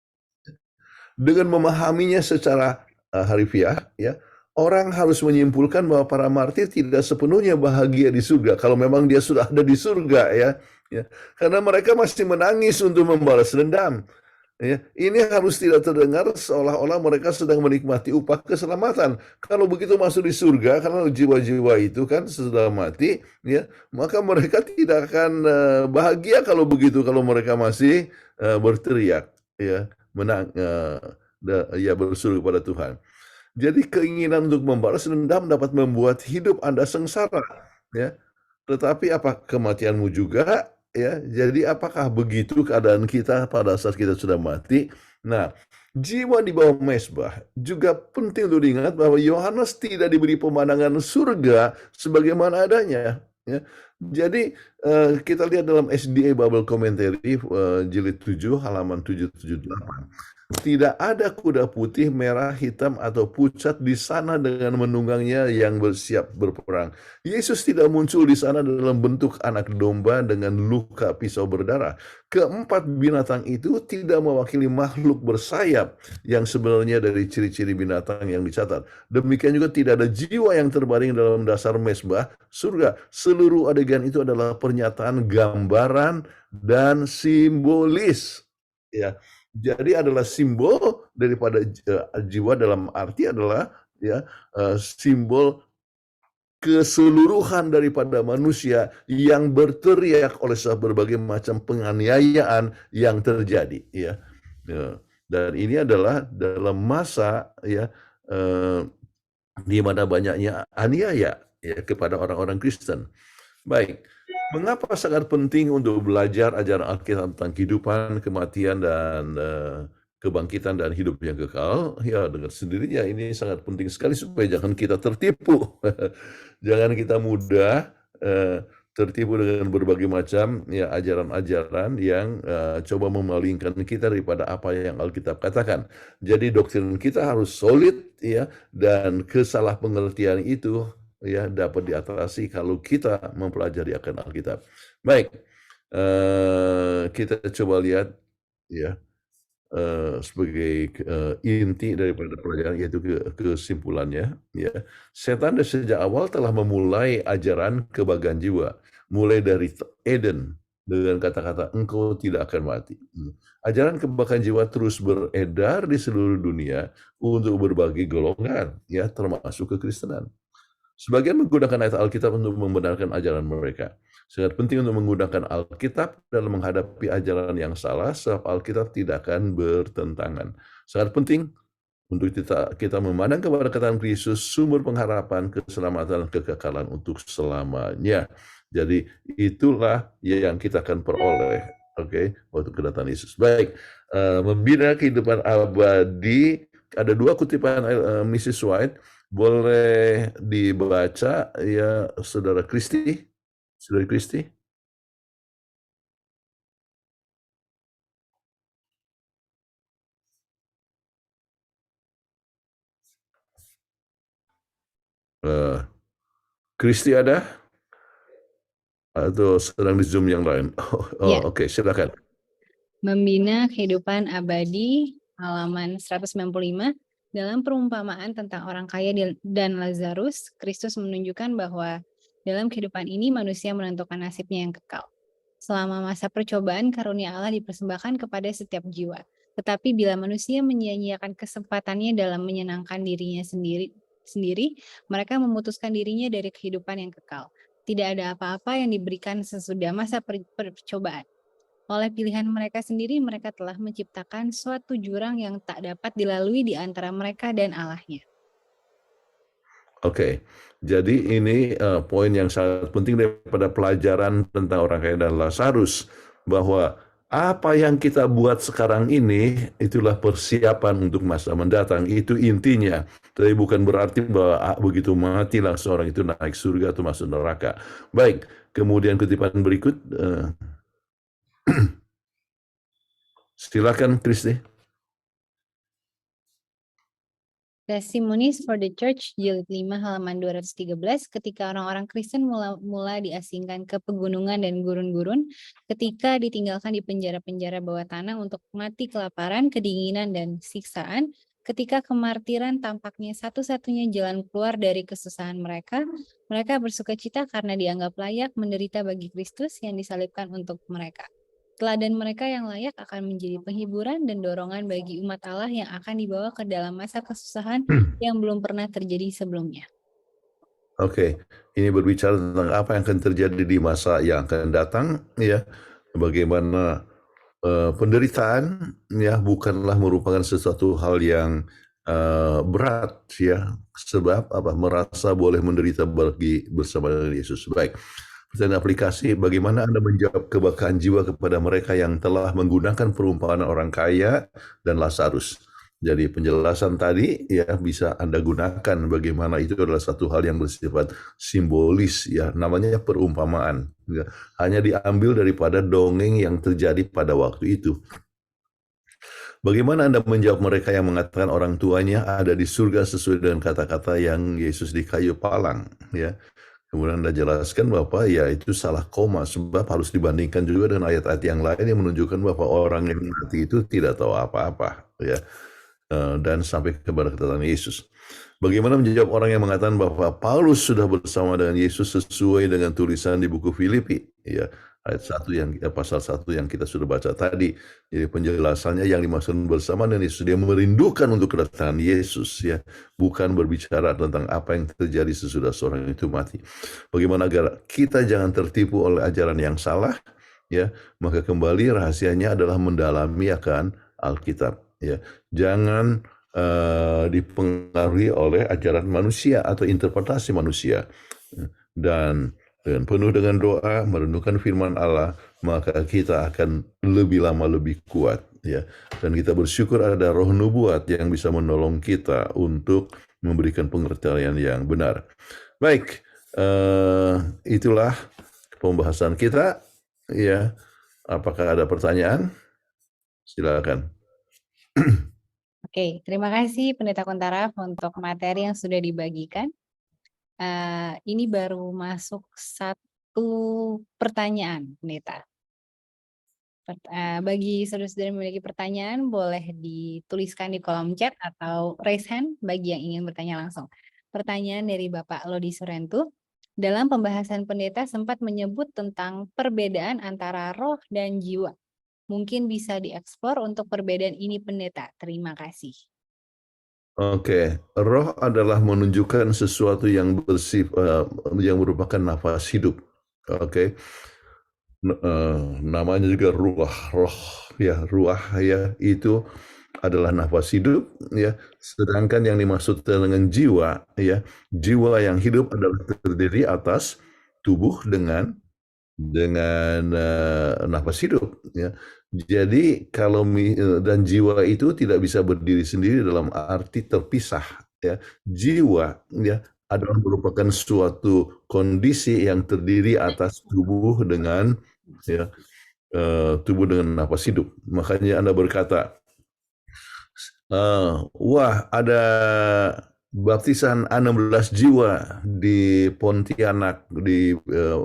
Dengan memahaminya secara, harfiah, ya, orang harus menyimpulkan bahwa para martir tidak sepenuhnya bahagia di surga, kalau memang dia sudah ada di surga ya. Karena mereka masih menangis untuk membalas dendam. Ya, ini harus tidak terdengar seolah-olah mereka sedang menikmati upah keselamatan. Kalau begitu masuk di surga, karena jiwa-jiwa itu kan sudah mati, ya, maka mereka tidak akan bahagia kalau begitu, kalau mereka masih berteriak, ya, berseru kepada Tuhan. Jadi keinginan untuk membalas dendam dapat membuat hidup Anda sengsara, ya. Tetapi apa kematianmu juga, ya. Jadi apakah begitu keadaan kita pada saat kita sudah mati? Nah, jiwa di bawah mezbah juga penting untuk diingat bahwa Yohanes tidak diberi pemandangan surga sebagaimana adanya, ya. Jadi kita lihat dalam SDA Bible Commentary jilid 7 halaman 778. Tidak ada kuda putih, merah, hitam, atau pucat di sana dengan menunggangnya yang bersiap berperang. Yesus tidak muncul di sana dalam bentuk anak domba dengan luka pisau berdarah. Keempat binatang itu tidak mewakili makhluk bersayap yang sebenarnya dari ciri-ciri binatang yang dicatat. Demikian juga tidak ada jiwa yang terbaring dalam dasar mezbah surga. Seluruh adegan itu adalah pernyataan gambaran dan simbolis. Ya. Jadi adalah simbol daripada jiwa dalam arti adalah ya simbol keseluruhan daripada manusia yang berteriak oleh sebab berbagai macam penganiayaan yang terjadi ya. Dan ini adalah dalam masa ya di mana banyaknya aniaya ya kepada orang-orang Kristen. Baik, mengapa sangat penting untuk belajar ajaran Alkitab tentang kehidupan, kematian, dan kebangkitan dan hidup yang kekal? Ya, dengan sendirinya ini sangat penting sekali supaya jangan kita tertipu. Jangan kita mudah tertipu dengan berbagai macam ya ajaran-ajaran yang coba memalingkan kita daripada apa yang Alkitab katakan. Jadi doktrin kita harus solid ya, dan kesalahpengertian itu ya dapat diatasi kalau kita mempelajari akan Alkitab. Baik, kita coba lihat ya sebagai inti daripada pelajaran, yaitu kesimpulannya ya. Setan dari sejak awal telah memulai ajaran kebanggaan jiwa, mulai dari Eden dengan kata-kata engkau tidak akan mati. Ajaran kebanggaan jiwa terus beredar di seluruh dunia untuk berbagai golongan ya, termasuk kekristenan. Sebagian menggunakan ayat Alkitab untuk membenarkan ajaran mereka. Sangat penting untuk menggunakan Alkitab dalam menghadapi ajaran yang salah, sebab Alkitab tidak akan bertentangan. Sangat penting untuk kita memandang kepada kata Kristus, sumber pengharapan, keselamatan, dan kekekalan untuk selamanya. Jadi itulah yang kita akan peroleh, waktu kedatangan Yesus. Baik, membina kehidupan abadi. Ada dua kutipan Mrs. White. Boleh dibaca ya, Saudara Kristi? Saudari Kristi? Kristi ada? Atau sedang di Zoom yang lain? Ya. Oke, silakan. Membina kehidupan abadi, halaman 195. Dalam perumpamaan tentang orang kaya dan Lazarus, Kristus menunjukkan bahwa dalam kehidupan ini manusia menentukan nasibnya yang kekal. Selama masa percobaan, karunia Allah dipersembahkan kepada setiap jiwa. Tetapi bila manusia menyia-nyiakan kesempatannya dalam menyenangkan dirinya sendiri, mereka memutuskan dirinya dari kehidupan yang kekal. Tidak ada apa-apa yang diberikan sesudah masa percobaan. Oleh pilihan mereka sendiri, mereka telah menciptakan suatu jurang yang tak dapat dilalui di antara mereka dan Allahnya. Oke, jadi ini poin yang sangat penting daripada pelajaran tentang orang kaya dan Lazarus, bahwa apa yang kita buat sekarang ini itulah persiapan untuk masa mendatang. Itu intinya. Tapi bukan berarti bahwa begitu mati langsung orang itu naik surga atau masuk neraka. Baik, kemudian kutipan berikut. Silakan, Kristi. Testimonies for the Church, jilid 5 halaman 213, ketika orang-orang Kristen mula diasingkan ke pegunungan dan gurun-gurun, ketika ditinggalkan di penjara-penjara bawah tanah untuk mati kelaparan, kedinginan, dan siksaan, ketika kemartiran tampaknya satu-satunya jalan keluar dari kesusahan mereka, mereka bersukacita karena dianggap layak menderita bagi Kristus yang disalibkan untuk mereka. Teladan mereka yang layak akan menjadi penghiburan dan dorongan bagi umat Allah yang akan dibawa ke dalam masa kesusahan yang belum pernah terjadi sebelumnya. Oke, ini berbicara tentang apa yang akan terjadi di masa yang akan datang, ya. Bagaimana penderitaan, ya, bukanlah merupakan sesuatu hal yang berat, ya, sebab merasa boleh menderita bersama dengan Yesus. Baik. Pertanyaan aplikasi, bagaimana Anda menjawab kebakaran jiwa kepada mereka yang telah menggunakan perumpamaan orang kaya dan Lazarus? Jadi penjelasan tadi ya bisa Anda gunakan bagaimana itu adalah satu hal yang bersifat simbolis, ya, namanya perumpamaan. Ya. Hanya diambil daripada dongeng yang terjadi pada waktu itu. Bagaimana Anda menjawab mereka yang mengatakan orang tuanya ada di surga sesuai dengan kata-kata yang Yesus di kayu palang, ya? Kemudian Anda jelaskan bahwa ya itu salah koma, sebab harus dibandingkan juga dengan ayat-ayat yang lain yang menunjukkan bahwa orang yang mati itu tidak tahu apa-apa, ya, dan sampai kepada kedatangan Yesus. Bagaimana menjawab orang yang mengatakan bahwa Paulus sudah bersama dengan Yesus sesuai dengan tulisan di buku Filipi, ya, ayat 1 yang pasal 1 yang kita sudah baca tadi. Jadi penjelasannya yang dimaksud bersama dengan Yesus, dia merindukan untuk kedatangan Yesus, ya, bukan berbicara tentang apa yang terjadi sesudah seorang itu mati. Bagaimana agar kita jangan tertipu oleh ajaran yang salah, ya, maka kembali rahasianya adalah mendalami akan Alkitab, ya. Jangan dipengaruhi oleh ajaran manusia atau interpretasi manusia, dan dengan penuh dengan doa merenungkan firman Allah, maka kita akan lebih lama lebih kuat, ya, dan kita bersyukur ada roh nubuat yang bisa menolong kita untuk memberikan pengertian yang benar. Baik, itulah pembahasan kita, ya. Apakah ada pertanyaan? Silakan. Oke, terima kasih Pendeta Kuntara untuk materi yang sudah dibagikan. Ini baru masuk satu pertanyaan, Pendeta. Bagi saudara-saudara yang memiliki pertanyaan, boleh dituliskan di kolom chat atau raise hand bagi yang ingin bertanya langsung. Pertanyaan dari Bapak Lodi Surentu. Dalam pembahasan pendeta sempat menyebut tentang perbedaan antara roh dan jiwa. Mungkin bisa dieksplor untuk perbedaan ini pendeta. Terima kasih. Oke, roh adalah menunjukkan sesuatu yang yang merupakan nafas hidup. Oke, namanya juga roh, ya, ruah, ya, itu adalah nafas hidup, ya. Sedangkan yang dimaksud dengan jiwa, ya, jiwa yang hidup adalah terdiri atas tubuh dengan nafas hidup, ya. Jadi kalau dan jiwa itu tidak bisa berdiri sendiri dalam arti terpisah, ya. Jiwa, ya, adalah merupakan suatu kondisi yang terdiri atas tubuh dengan, ya, tubuh dengan nafas hidup. Makanya Anda berkata, wah, ada baptisan 16 jiwa di Pontianak di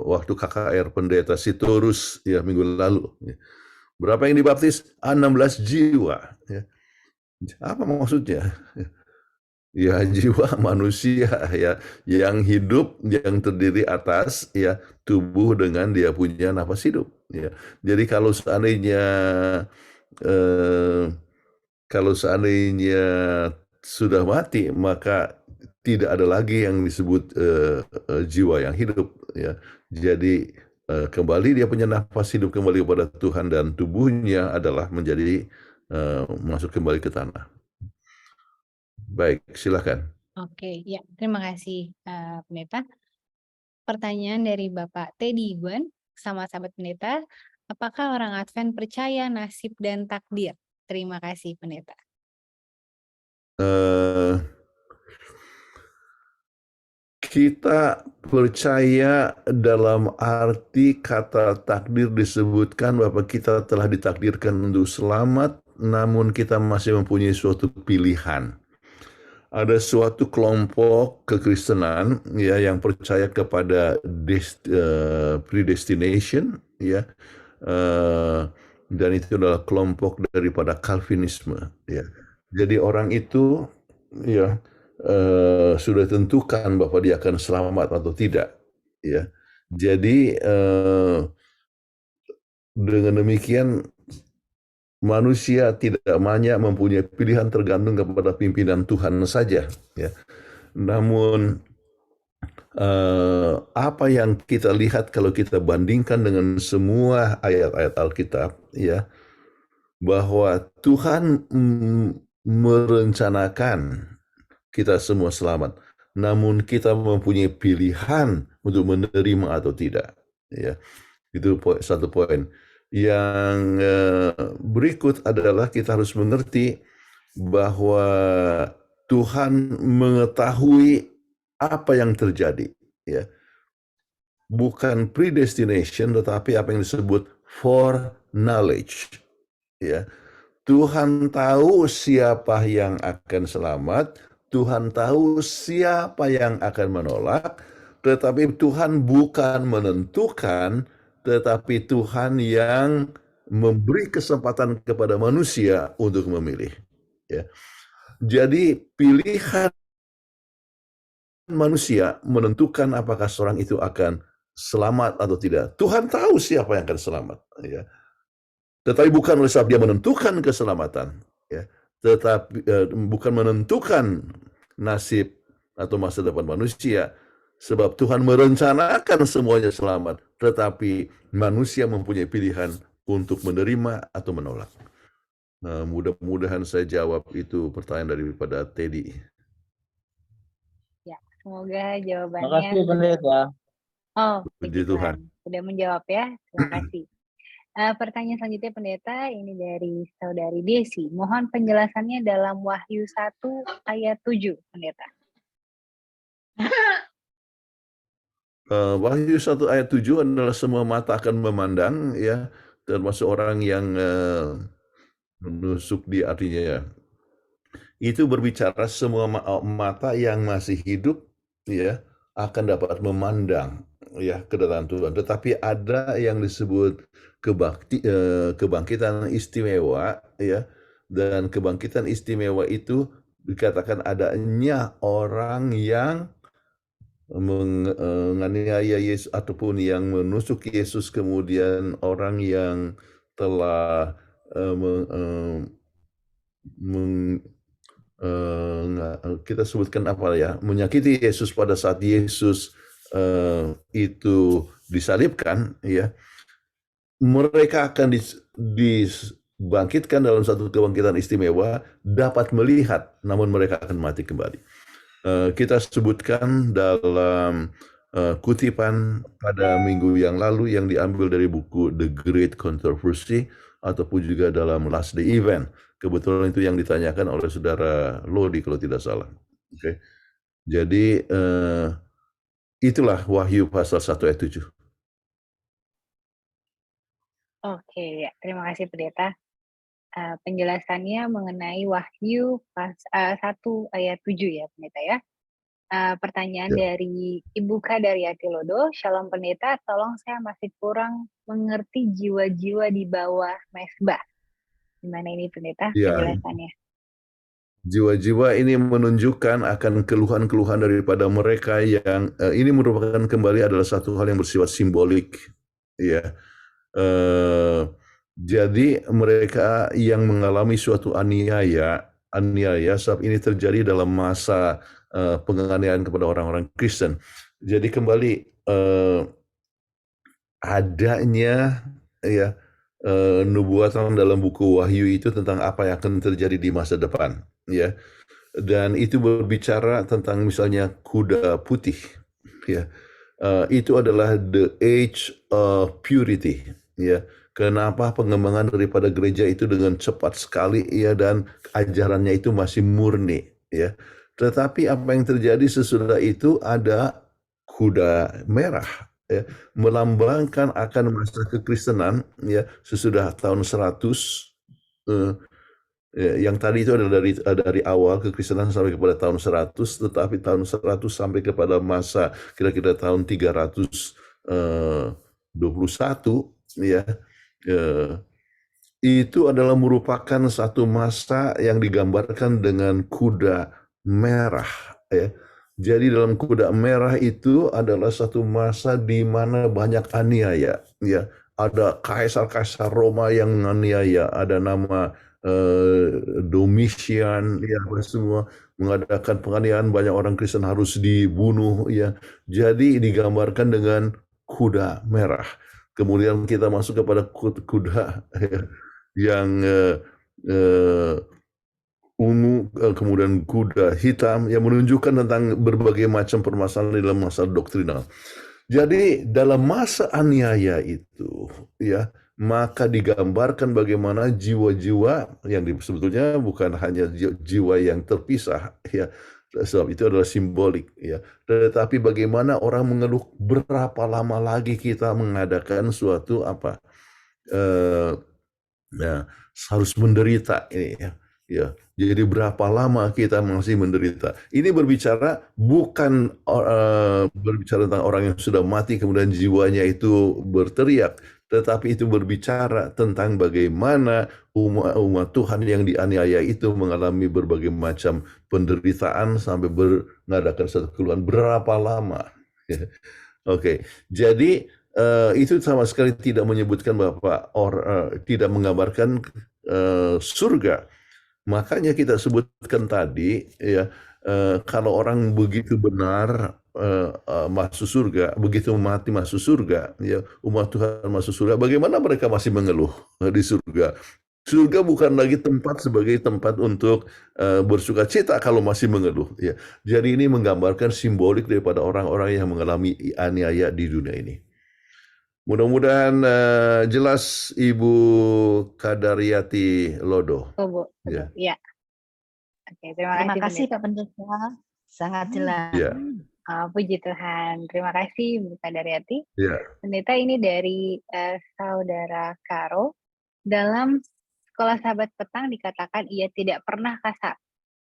waktu KKR Pendeta Sitorus, ya, minggu lalu. Berapa yang dibaptis? 16 jiwa. Ya. Apa maksudnya? Ya, jiwa manusia, ya, yang hidup, yang terdiri atas, ya, tubuh dengan dia punya nafas hidup. Ya. Jadi eh, kalau seandainya sudah mati, maka tidak ada lagi yang disebut jiwa yang hidup. Ya. Jadi kembali dia punya nafas hidup kembali kepada Tuhan dan tubuhnya adalah menjadi masuk kembali ke tanah. Baik, silakan. Oke, ya terima kasih Pendeta. Pertanyaan dari Bapak Teddy Iwan sama sahabat Pendeta, apakah orang Advent percaya nasib dan takdir? Terima kasih Pendeta. Eh, Kita percaya dalam arti kata takdir disebutkan bahwa kita telah ditakdirkan untuk selamat, namun kita masih mempunyai suatu pilihan. Ada suatu kelompok kekristenan ya yang percaya kepada predestination ya, dan itu adalah kelompok daripada Calvinisme ya. Jadi orang itu ya sudah tentukan bahwa dia akan selamat atau tidak ya. Jadi dengan demikian manusia tidak banyak mempunyai pilihan, tergantung kepada pimpinan Tuhan saja ya. Namun apa yang kita lihat kalau kita bandingkan dengan semua ayat-ayat Alkitab ya, bahwa Tuhan merencanakan kita semua selamat, namun kita mempunyai pilihan untuk menerima atau tidak ya. Itu satu poin. Yang berikut adalah kita harus mengerti bahwa Tuhan mengetahui apa yang terjadi ya. Bukan predestination, tetapi apa yang disebut foreknowledge ya. Tuhan tahu siapa yang akan selamat, Tuhan tahu siapa yang akan menolak, tetapi Tuhan bukan menentukan, tetapi Tuhan yang memberi kesempatan kepada manusia untuk memilih. Ya. Jadi pilihan manusia menentukan apakah seorang itu akan selamat atau tidak. Tuhan tahu siapa yang akan selamat. Ya. Tetapi bukan oleh sebab dia menentukan keselamatan. Ya. Tetapi bukan menentukan nasib atau masa depan manusia. Sebab Tuhan merencanakan semuanya selamat, tetapi manusia mempunyai pilihan untuk menerima atau menolak. Nah, mudah-mudahan saya jawab itu pertanyaan daripada Teddy. Ya, semoga jawabannya. Terima kasih Pendeta. Oh, puji Tuhan. Sudah menjawab ya. Terima kasih. Pertanyaan selanjutnya Pendeta, ini dari Saudari Desi. Mohon penjelasannya dalam Wahyu 1 ayat 7, Pendeta. Wahyu 1 ayat 7 adalah semua mata akan memandang ya, termasuk orang yang menusuk di artinya ya. Itu berbicara semua mata yang masih hidup ya akan dapat memandang ya kedatangan Tuhan. Tetapi ada yang disebut kebangkitan istimewa ya, dan kebangkitan istimewa itu dikatakan adanya orang yang menganiaya Yesus ataupun yang menusuk Yesus, kemudian orang yang telah kita sebutkan apa ya, menyakiti Yesus pada saat Yesus itu disalibkan ya, mereka akan dibangkitkan dalam satu kebangkitan istimewa, dapat melihat, namun mereka akan mati kembali. Kita sebutkan dalam kutipan pada minggu yang lalu yang diambil dari buku The Great Controversy ataupun juga dalam Last Day Event. Kebetulan itu yang ditanyakan oleh saudara Lodi kalau tidak salah. Oke. Jadi itulah Wahyu pasal 1 ayat 7. Oke, ya. Terima kasih Pendeta. Penjelasannya mengenai Wahyu 1 ayat 7 ya Pendeta ya. Pertanyaan dari Ibu Kadari Atilodo, Shalom Pendeta, tolong saya masih kurang mengerti jiwa-jiwa di bawah mesbah. Gimana ini Pendeta penjelasannya? Jiwa-jiwa ini menunjukkan akan keluhan-keluhan daripada mereka yang ini merupakan kembali adalah satu hal yang bersifat simbolik ya. Jadi mereka yang mengalami suatu aniaya sebab ini terjadi dalam masa penganiayaan kepada orang-orang Kristen. Jadi kembali adanya ya nubuatan dalam buku Wahyu itu tentang apa yang akan terjadi di masa depan, ya. Dan itu berbicara tentang misalnya kuda putih, ya. Itu adalah the age of purity, ya. Kenapa pengembangan daripada gereja itu dengan cepat sekali, ya, dan ajarannya itu masih murni, ya. Tetapi apa yang terjadi sesudah itu ada kuda merah, ya, melambangkan akan masa kekristenan, ya, sesudah tahun 100, yang tadi itu adalah dari awal kekristenan sampai kepada tahun 100, tetapi tahun 100 sampai kepada masa kira-kira tahun 321, ya, itu adalah merupakan satu masa yang digambarkan dengan kuda merah, ya. Jadi dalam kuda merah itu adalah satu masa di mana banyak aniaya, ya. Ada kaisar-kaisar Roma yang menganiaya, ada nama Domitian, ya, semua mengadakan penganiayaan, banyak orang Kristen harus dibunuh, ya. Jadi digambarkan dengan kuda merah. Kemudian kita masuk kepada kuda yang ungu, kemudian kuda hitam yang menunjukkan tentang berbagai macam permasalahan dalam masalah doktrinal. Jadi dalam masa aniaya itu, ya, maka digambarkan bagaimana jiwa-jiwa yang sebetulnya bukan hanya jiwa yang terpisah, ya, sebab itu adalah simbolik, ya, tetapi bagaimana orang mengeluh berapa lama lagi kita mengadakan suatu apa, ya, harus menderita ini, ya. Ya, jadi berapa lama kita masih menderita. Ini berbicara bukan berbicara tentang orang yang sudah mati kemudian jiwanya itu berteriak, tetapi itu berbicara tentang bagaimana umat Tuhan yang dianiaya itu mengalami berbagai macam penderitaan sampai mengadakan satu keluhan berapa lama. Oke, jadi itu sama sekali tidak menyebutkan bahwa tidak menggambarkan surga. Makanya kita sebutkan tadi, ya, kalau orang begitu benar masuk surga, begitu mati masuk surga, ya, umat Tuhan masuk surga, bagaimana mereka masih mengeluh di surga? Surga bukan lagi tempat sebagai tempat untuk bersuka cita kalau masih mengeluh, ya. Jadi ini menggambarkan simbolik daripada orang-orang yang mengalami aniaya di dunia ini. Mudah-mudahan jelas Ibu Kadariyati Lodo. Oh, Bu. Ya. Ya. Oke, terima Terima kasih kasih Pendeta. Pak Pendeta, sangat jelas. Ya. Puji Tuhan. Terima kasih Bu Kadariyati. Ya. Pendeta, ini dari Saudara Karo. Dalam Sekolah Sahabat Petang dikatakan ia tidak pernah kasar,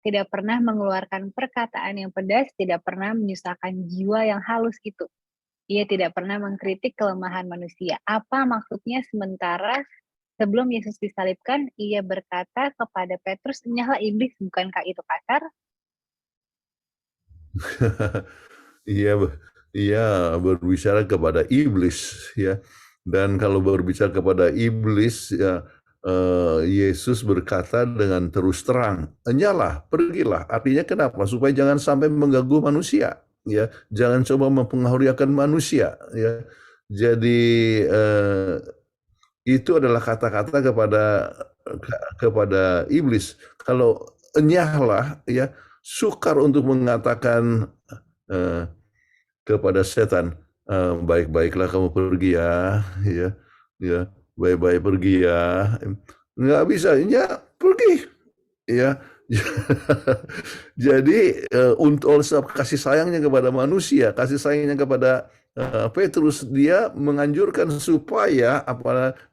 tidak pernah mengeluarkan perkataan yang pedas, tidak pernah menyusahkan jiwa yang halus itu. Ia tidak pernah mengkritik kelemahan manusia. Apa maksudnya sementara sebelum Yesus disalibkan, ia berkata kepada Petrus, "Enyahlah iblis, bukankah itu kasar?" Iya, berbicara kepada iblis, ya. Dan kalau berbicara kepada iblis, ya, Yesus berkata dengan terus terang, "Enyahlah, pergilah." Artinya kenapa? Supaya jangan sampai mengganggu manusia, ya. Jangan coba mempengaruhi akan manusia, ya. Jadi itu adalah kata-kata kepada iblis. Kalau enyahlah, ya, sukar untuk mengatakan kepada setan, baik-baiklah kamu pergi ya, ya, baik-baik pergi ya. Nggak bisa, ya pergi, ya. Jadi untuk kasih sayangnya kepada manusia, kasih sayangnya kepada Petrus, dia menganjurkan supaya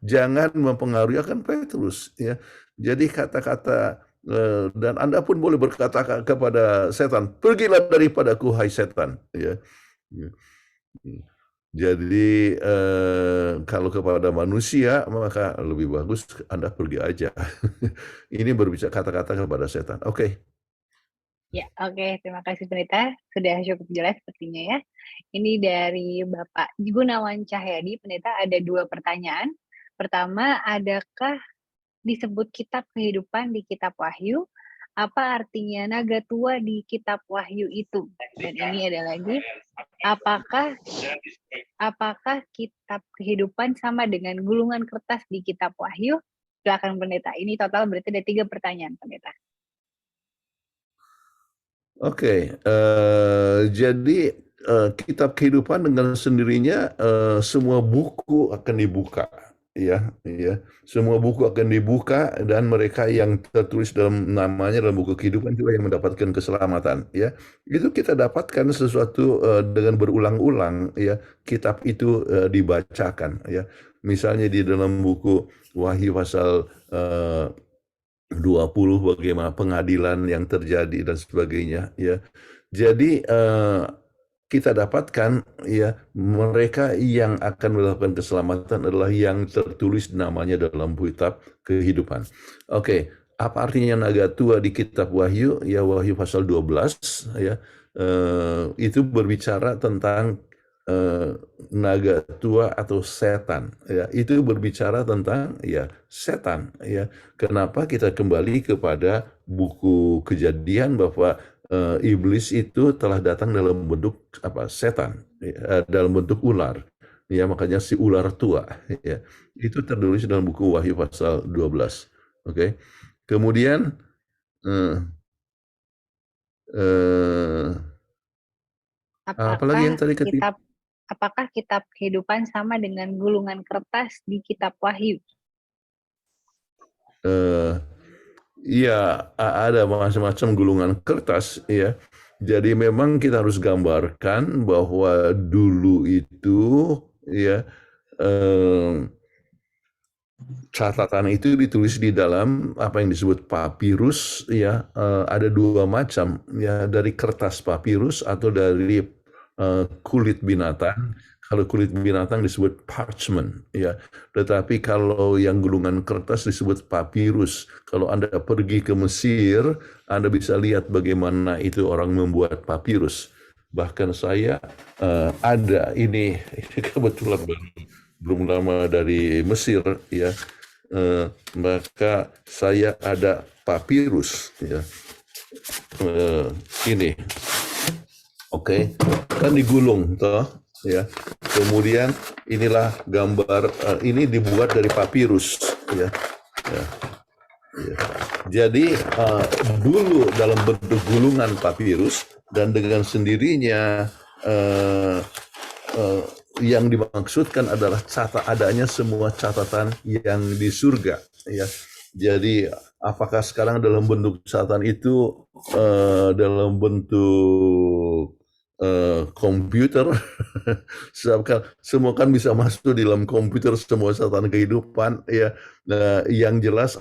jangan mempengaruhi akan Petrus, ya. Jadi kata-kata dan Anda pun boleh berkata kepada setan, "Pergilah daripadaku, hai setan." Ya. Jadi kalau kepada manusia maka lebih bagus Anda pergi aja. Ini berbicara kata-kata kepada setan. Oke. Ya, oke. Terima kasih Pendeta. Sudah cukup jelas sepertinya ya. Ini dari Bapak Gunawan Cahyadi. Pendeta, ada 2 pertanyaan. Pertama, adakah disebut kitab kehidupan di kitab Wahyu? Apa artinya naga tua di kitab Wahyu itu? Dan ini ada lagi, apakah kitab kehidupan sama dengan gulungan kertas di kitab Wahyu? Silakan Pendeta. Ini total berarti ada 3 pertanyaan, Pendeta. Oke, jadi kitab kehidupan dengan sendirinya semua buku akan dibuka, ya. Semua buku akan dibuka dan mereka yang tertulis dalam namanya dalam buku kehidupan juga yang mendapatkan keselamatan, ya. Itu kita dapatkan sesuatu dengan berulang-ulang, ya. Kitab itu dibacakan, ya. Misalnya di dalam buku Wahyu pasal 20 bagaimana pengadilan yang terjadi dan sebagainya, ya. Jadi kita dapatkan ya mereka yang akan mendapatkan keselamatan adalah yang tertulis namanya dalam kitab kehidupan. Oke, apa artinya naga tua di kitab Wahyu? Ya, Wahyu pasal 12 ya. Itu berbicara tentang naga tua atau setan, ya. Itu berbicara tentang ya setan, ya. Kenapa kita kembali kepada buku Kejadian bahwa iblis itu telah datang dalam bentuk setan, ya, dalam bentuk ular, ya, makanya si ular tua, ya. Itu tertulis dalam buku Wahyu pasal 12. Oke. Kemudian apalagi yang tadi apakah kitab kehidupan sama dengan gulungan kertas di kitab Wahyu? Iya, ada macam-macam gulungan kertas, ya. Jadi memang kita harus gambarkan bahwa dulu itu, ya, catatan itu ditulis di dalam apa yang disebut papirus, ya. Ada 2 macam, ya, dari kertas papirus atau dari kulit binatang. Kalau kulit binatang disebut parchment, ya. Tetapi kalau yang gulungan kertas disebut papirus. Kalau Anda pergi ke Mesir, Anda bisa lihat bagaimana itu orang membuat papirus. Bahkan saya ada ini kebetulan belum lama dari Mesir, ya. Maka saya ada papirus, ya. Ini. Oke, kan digulung toh, ya. Kemudian inilah gambar, ini dibuat dari papirus, ya. Jadi dulu dalam bentuk gulungan papirus dan dengan sendirinya yang dimaksudkan adalah adanya semua catatan yang di surga, ya. Jadi apakah sekarang dalam bentuk catatan itu dalam bentuk komputer? Sebab semua kan bisa masuk di dalam komputer, semua catatan kehidupan, ya. Yang jelas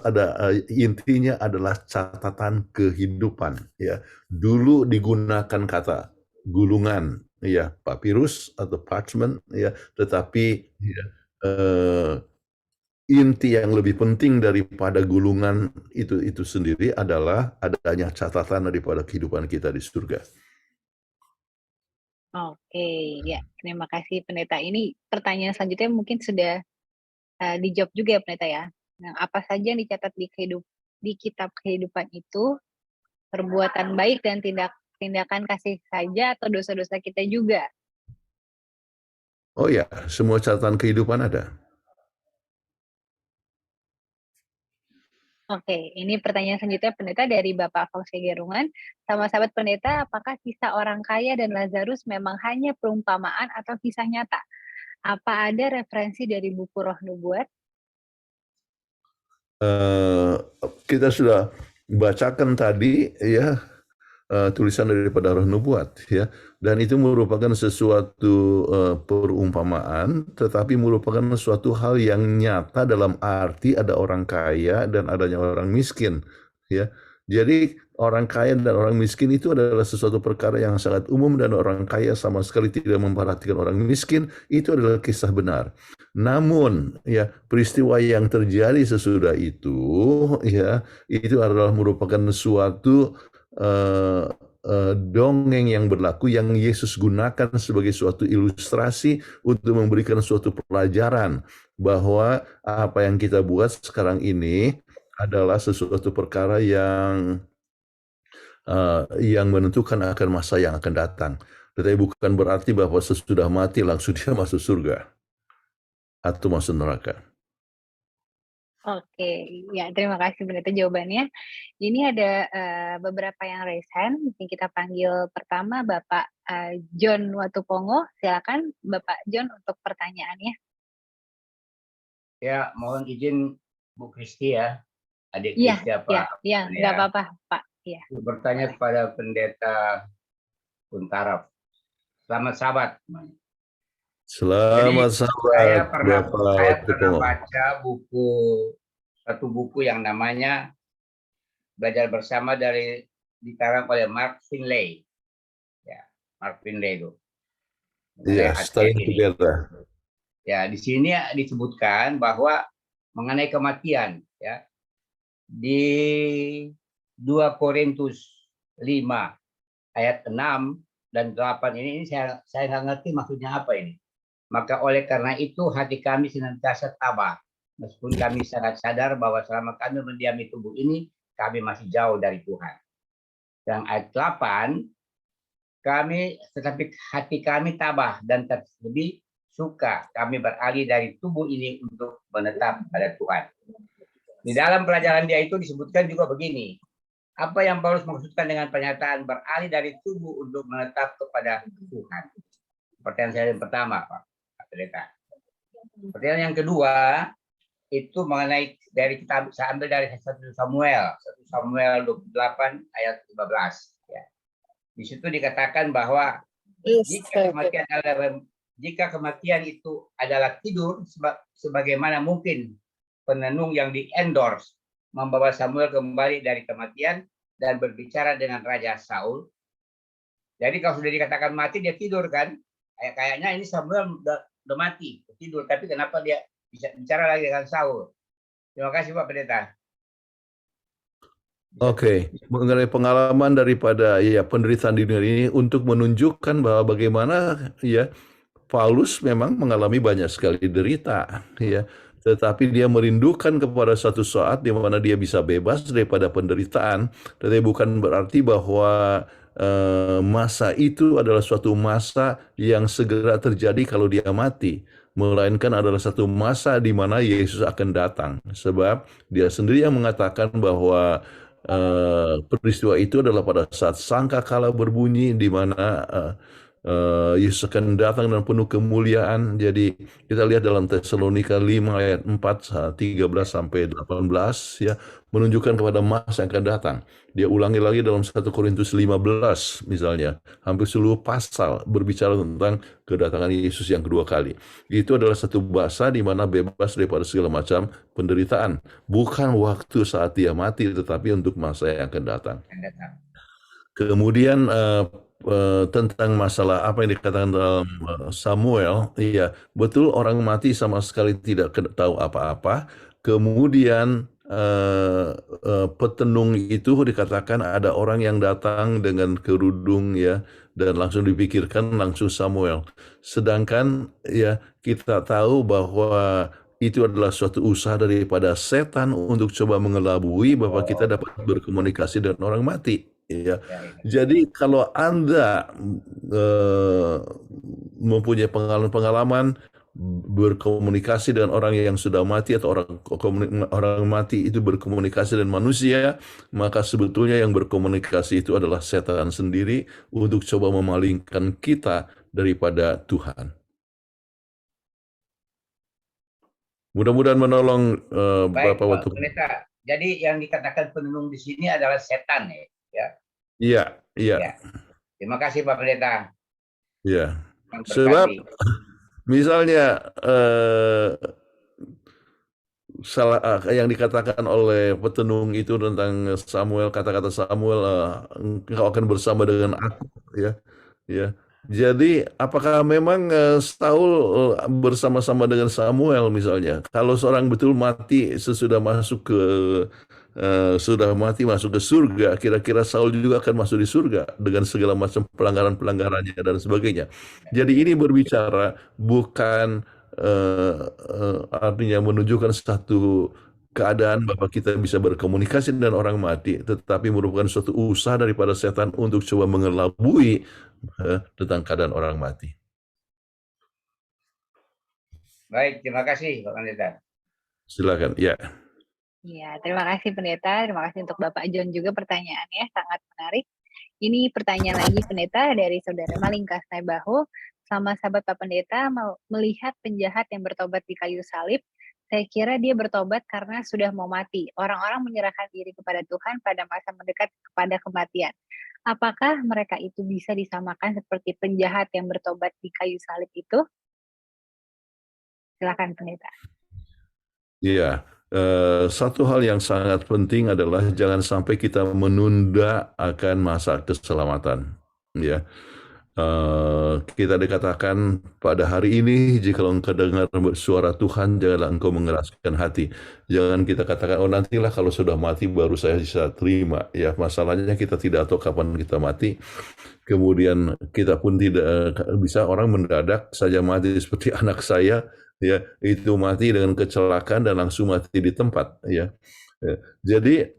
intinya adalah catatan kehidupan, ya. Dulu digunakan kata gulungan, ya, papirus atau parchment, ya, tetapi ya, inti yang lebih penting daripada gulungan itu sendiri adalah adanya catatan daripada kehidupan kita di surga. Oke, ya, terima kasih Pendeta. Ini pertanyaan selanjutnya mungkin sudah dijawab juga ya Pendeta ya. Nah, apa saja yang dicatat di kitab kehidupan itu perbuatan baik dan tindakan kasih saja atau dosa-dosa kita juga? Oh ya, semua catatan kehidupan ada. Oke, ini pertanyaan selanjutnya Pendeta dari Bapak Fauzi Gerungan. Sama sahabat Pendeta, apakah kisah orang kaya dan Lazarus memang hanya perumpamaan atau kisah nyata? Apa ada referensi dari buku Roh Nubuat? Kita sudah bacakan tadi, ya, tulisan daripada Roh Nubuat, ya, dan itu merupakan sesuatu perumpamaan, tetapi merupakan suatu hal yang nyata dalam arti ada orang kaya dan adanya orang miskin, ya. Jadi orang kaya dan orang miskin itu adalah sesuatu perkara yang sangat umum dan orang kaya sama sekali tidak memperhatikan orang miskin. Itu adalah kisah benar. Namun ya peristiwa yang terjadi sesudah itu, ya, itu adalah merupakan suatu dongeng yang berlaku yang Yesus gunakan sebagai suatu ilustrasi untuk memberikan suatu pelajaran bahwa apa yang kita buat sekarang ini adalah sesuatu perkara yang menentukan akan masa yang akan datang. Tetapi bukan berarti bahwa sesudah mati langsung dia masuk surga atau masuk neraka. Oke, ya terima kasih Pendeta jawabannya. Ini ada beberapa yang raise hand. Mungkin kita panggil pertama Bapak John Watupongo. Silakan Bapak John untuk pertanyaannya. Ya, mohon izin Bu Kristi ya, adik Iya, Kristi apa? iya, nggak apa-apa Pak. Iya. Bertanya kepada Pendeta Kuntaraf. Selamat sahabat. Selamat Jadi, sahabat, saya pernah Bapak. baca satu buku yang namanya Belajar Bersama dikarang oleh Mark Finlay. Ya, Mark Finlay itu. Iya, Studying Together. Ya, di sini disebutkan bahwa mengenai kematian, ya, di 2 Korintus 5 ayat 6 dan 8 ini saya nggak ngerti maksudnya apa ini. Maka oleh karena itu hati kami senantiasa tabah, meskipun kami sangat sadar bahwa selama kami mendiami tubuh ini, kami masih jauh dari Tuhan. Dan ayat 8, tetapi hati kami tabah dan lebih suka kami beralih dari tubuh ini untuk menetap pada Tuhan. Di dalam pelajaran dia itu disebutkan juga begini, apa yang Paulus maksudkan dengan pernyataan beralih dari tubuh untuk menetap kepada Tuhan? Pertanyaan saya yang pertama, Pak Pendeta. Pertanyaan yang kedua itu mengenai saya ambil dari 1 Samuel 28 ayat 15. Ya. Di situ dikatakan bahwa jika kematian itu adalah tidur, sebagaimana mungkin penenung yang di-endorse membawa Samuel kembali dari kematian dan berbicara dengan Raja Saul. Jadi kalau sudah dikatakan mati, dia tidur kan? Kayaknya ini Samuel udah mati, tidur. Tapi kenapa dia bisa bicara lagi dengan Saul? Terima kasih Pak Pendeta. Oke, mengenai pengalaman daripada penderitaan di dunia ini untuk menunjukkan bahwa bagaimana Paulus memang mengalami banyak sekali derita, tetapi dia merindukan kepada satu saat di mana dia bisa bebas daripada penderitaan. Tetapi bukan berarti bahwa masa itu adalah suatu masa yang segera terjadi kalau dia mati, melainkan adalah satu masa di mana Yesus akan datang. Sebab dia sendiri yang mengatakan bahwa peristiwa itu adalah pada saat sangkakala berbunyi, di mana Yesus akan datang dan penuh kemuliaan. Jadi kita lihat dalam Tesalonika 5 ayat 4, 13 sampai 18 menunjukkan kepada masa yang akan datang. Dia ulangi lagi dalam 1 Korintus 15 misalnya. Hampir seluruh pasal berbicara tentang kedatangan Yesus yang kedua kali. Itu adalah satu bahasa di mana bebas daripada segala macam penderitaan. Bukan waktu saat dia mati, tetapi untuk masa yang akan datang. Kemudian tentang masalah apa yang dikatakan dalam Samuel, betul orang mati sama sekali tidak tahu apa-apa. Kemudian petenung itu dikatakan ada orang yang datang dengan kerudung dan langsung dipikirkan langsung Samuel. Sedangkan kita tahu bahwa itu adalah suatu usaha daripada setan untuk coba mengelabui bahwa kita dapat berkomunikasi dengan orang mati. Jadi kalau Anda mempunyai pengalaman berkomunikasi dengan orang yang sudah mati atau orang mati itu berkomunikasi dengan manusia, maka sebetulnya yang berkomunikasi itu adalah setan sendiri untuk coba memalingkan kita daripada Tuhan. Mudah-mudahan menolong Baik, Bapak waktu. Pendeta. Jadi yang dikatakan penenung di sini adalah setan ya. Iya. Terima kasih Pak Pendeta. Iya. Sebab misalnya yang dikatakan oleh petenung itu tentang Samuel, kata-kata Samuel, engkau akan bersama dengan aku, ya. Jadi apakah memang Saul bersama-sama dengan Samuel misalnya? Kalau seorang betul mati sesudah masuk ke sudah mati masuk ke surga, kira-kira Saul juga akan masuk di surga dengan segala macam pelanggaran-pelanggarannya dan sebagainya. Jadi ini berbicara bukan artinya menunjukkan satu keadaan bahwa kita bisa berkomunikasi dengan orang mati, tetapi merupakan suatu usaha daripada setan untuk coba mengelabui tentang keadaan orang mati. Baik, terima kasih Pak Pendeta. Silakan. Ya. Ya, terima kasih Pendeta. Terima kasih untuk Bapak John juga pertanyaannya, sangat menarik. Ini pertanyaan lagi Pendeta dari Saudara Malingkas Naibaho. Sama sahabat Pak Pendeta melihat penjahat yang bertobat di kayu salib, saya kira dia bertobat karena sudah mau mati. Orang-orang menyerahkan diri kepada Tuhan pada masa mendekat kepada kematian. Apakah mereka itu bisa disamakan seperti penjahat yang bertobat di kayu salib itu? Silakan Pendeta. Iya. Satu hal yang sangat penting adalah jangan sampai kita menunda akan masa keselamatan. Ya. Kita dikatakan pada hari ini jika engkau dengar suara Tuhan janganlah engkau mengeraskan hati. Jangan kita katakan oh nantilah kalau sudah mati baru saya bisa terima. Ya, masalahnya kita tidak tahu kapan kita mati. Kemudian kita pun tidak bisa orang mendadak saja mati seperti anak saya, ya itu mati dengan kecelakaan dan langsung mati di tempat, ya. Jadi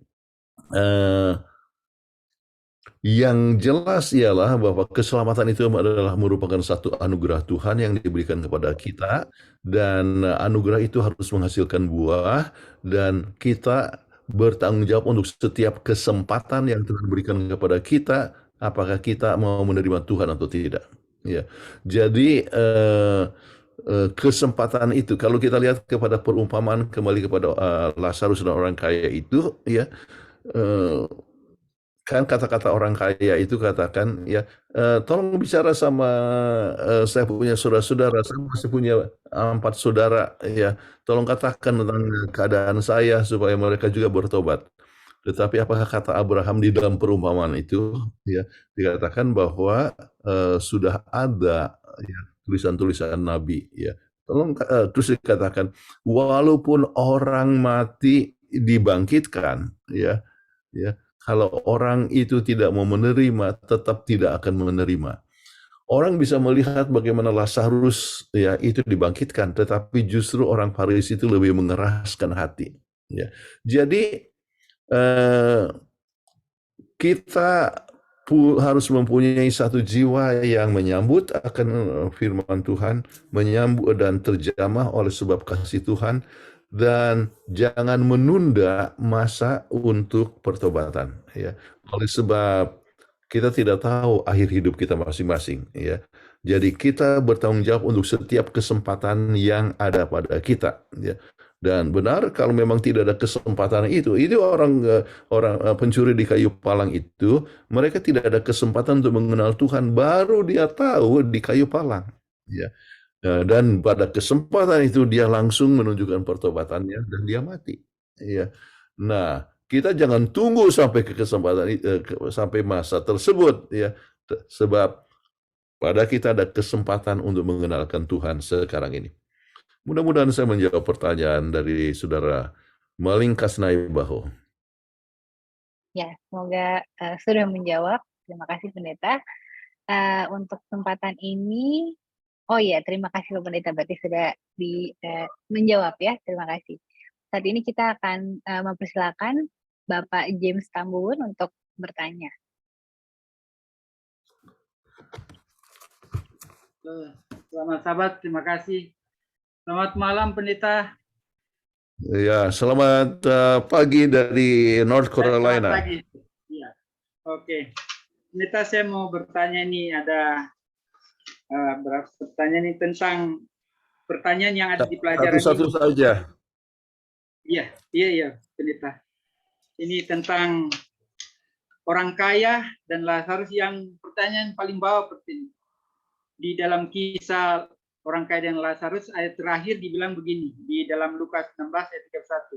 yang jelas ialah bahwa keselamatan itu adalah merupakan satu anugerah Tuhan yang diberikan kepada kita, dan anugerah itu harus menghasilkan buah, dan kita bertanggung jawab untuk setiap kesempatan yang Tuhan berikan kepada kita, apakah kita mau menerima Tuhan atau tidak. Ya, jadi kesempatan itu, kalau kita lihat kepada perumpamaan kembali kepada Lazarus dan orang kaya itu, ya. Kan kata-kata orang kaya itu katakan ya tolong bicara sama saya punya saudara-saudara, saya masih punya 4 saudara, ya tolong katakan tentang keadaan saya supaya mereka juga bertobat. Tetapi apakah kata Abraham di dalam perumpamaan itu, ya dikatakan bahwa sudah ada ya, tulisan-tulisan Nabi, ya tolong terus dikatakan walaupun orang mati dibangkitkan, ya kalau orang itu tidak mau menerima, tetap tidak akan menerima. Orang bisa melihat bagaimana Lazarus ya itu dibangkitkan, tetapi justru orang Farisi itu lebih mengeraskan hati. Ya. Jadi kita harus mempunyai satu jiwa yang menyambut akan firman Tuhan, menyambut dan terjamah oleh sebab kasih Tuhan, dan jangan menunda masa untuk pertobatan, ya. Oleh sebab kita tidak tahu akhir hidup kita masing-masing, ya. Jadi kita bertanggung jawab untuk setiap kesempatan yang ada pada kita, ya. Dan benar kalau memang tidak ada kesempatan itu orang pencuri di kayu palang itu, mereka tidak ada kesempatan untuk mengenal Tuhan, baru dia tahu di kayu palang, ya. Dan pada kesempatan itu dia langsung menunjukkan pertobatannya dan dia mati, ya. Nah, kita jangan tunggu sampai ke kesempatan sampai masa tersebut, ya, sebab pada kita ada kesempatan untuk mengenalkan Tuhan sekarang ini. Mudah-mudahan saya menjawab pertanyaan dari saudara Malingkas Naibaho. Ya, semoga sudah menjawab. Terima kasih Pendeta. Untuk kesempatan ini, oh ya, terima kasih Pak Pendeta, berarti sudah menjawab ya, terima kasih. Saat ini kita akan mempersilakan Bapak James Tambuhun untuk bertanya. Selamat sahabat, terima kasih. Selamat malam Pendeta. Ya, selamat pagi dari North Carolina. Selamat pagi. Ya. Oke. Pendeta, saya mau bertanya ini, ada berapa pertanyaan ini tentang pertanyaan yang ada di pelajaran. Satu-satu saja. Iya, Pendeta. Ini tentang orang kaya dan Lazarus, yang pertanyaan paling bawah seperti ini. Di dalam kisah orang kaya dan Lazarus, ayat terakhir dibilang begini, di dalam Lukas 16 ayat 31.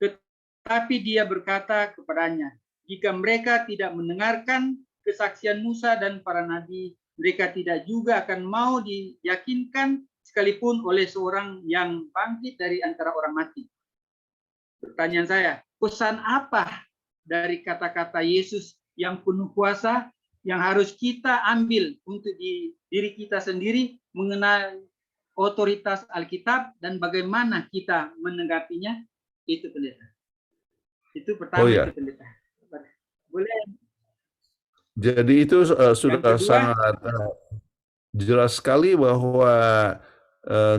Tetapi dia berkata kepadanya, jika mereka tidak mendengarkan kesaksian Musa dan para nabi, mereka tidak juga akan mau diyakinkan sekalipun oleh seorang yang bangkit dari antara orang mati. pertanyaan saya, pesan apa dari kata-kata Yesus yang penuh kuasa yang harus kita ambil untuk diri kita sendiri mengenai otoritas Alkitab dan bagaimana kita menanggapinya? Itu pendeta. Itu pertama. Oh ya. Itu pendeta. Boleh. Jadi itu sudah kedua, sangat jelas sekali bahwa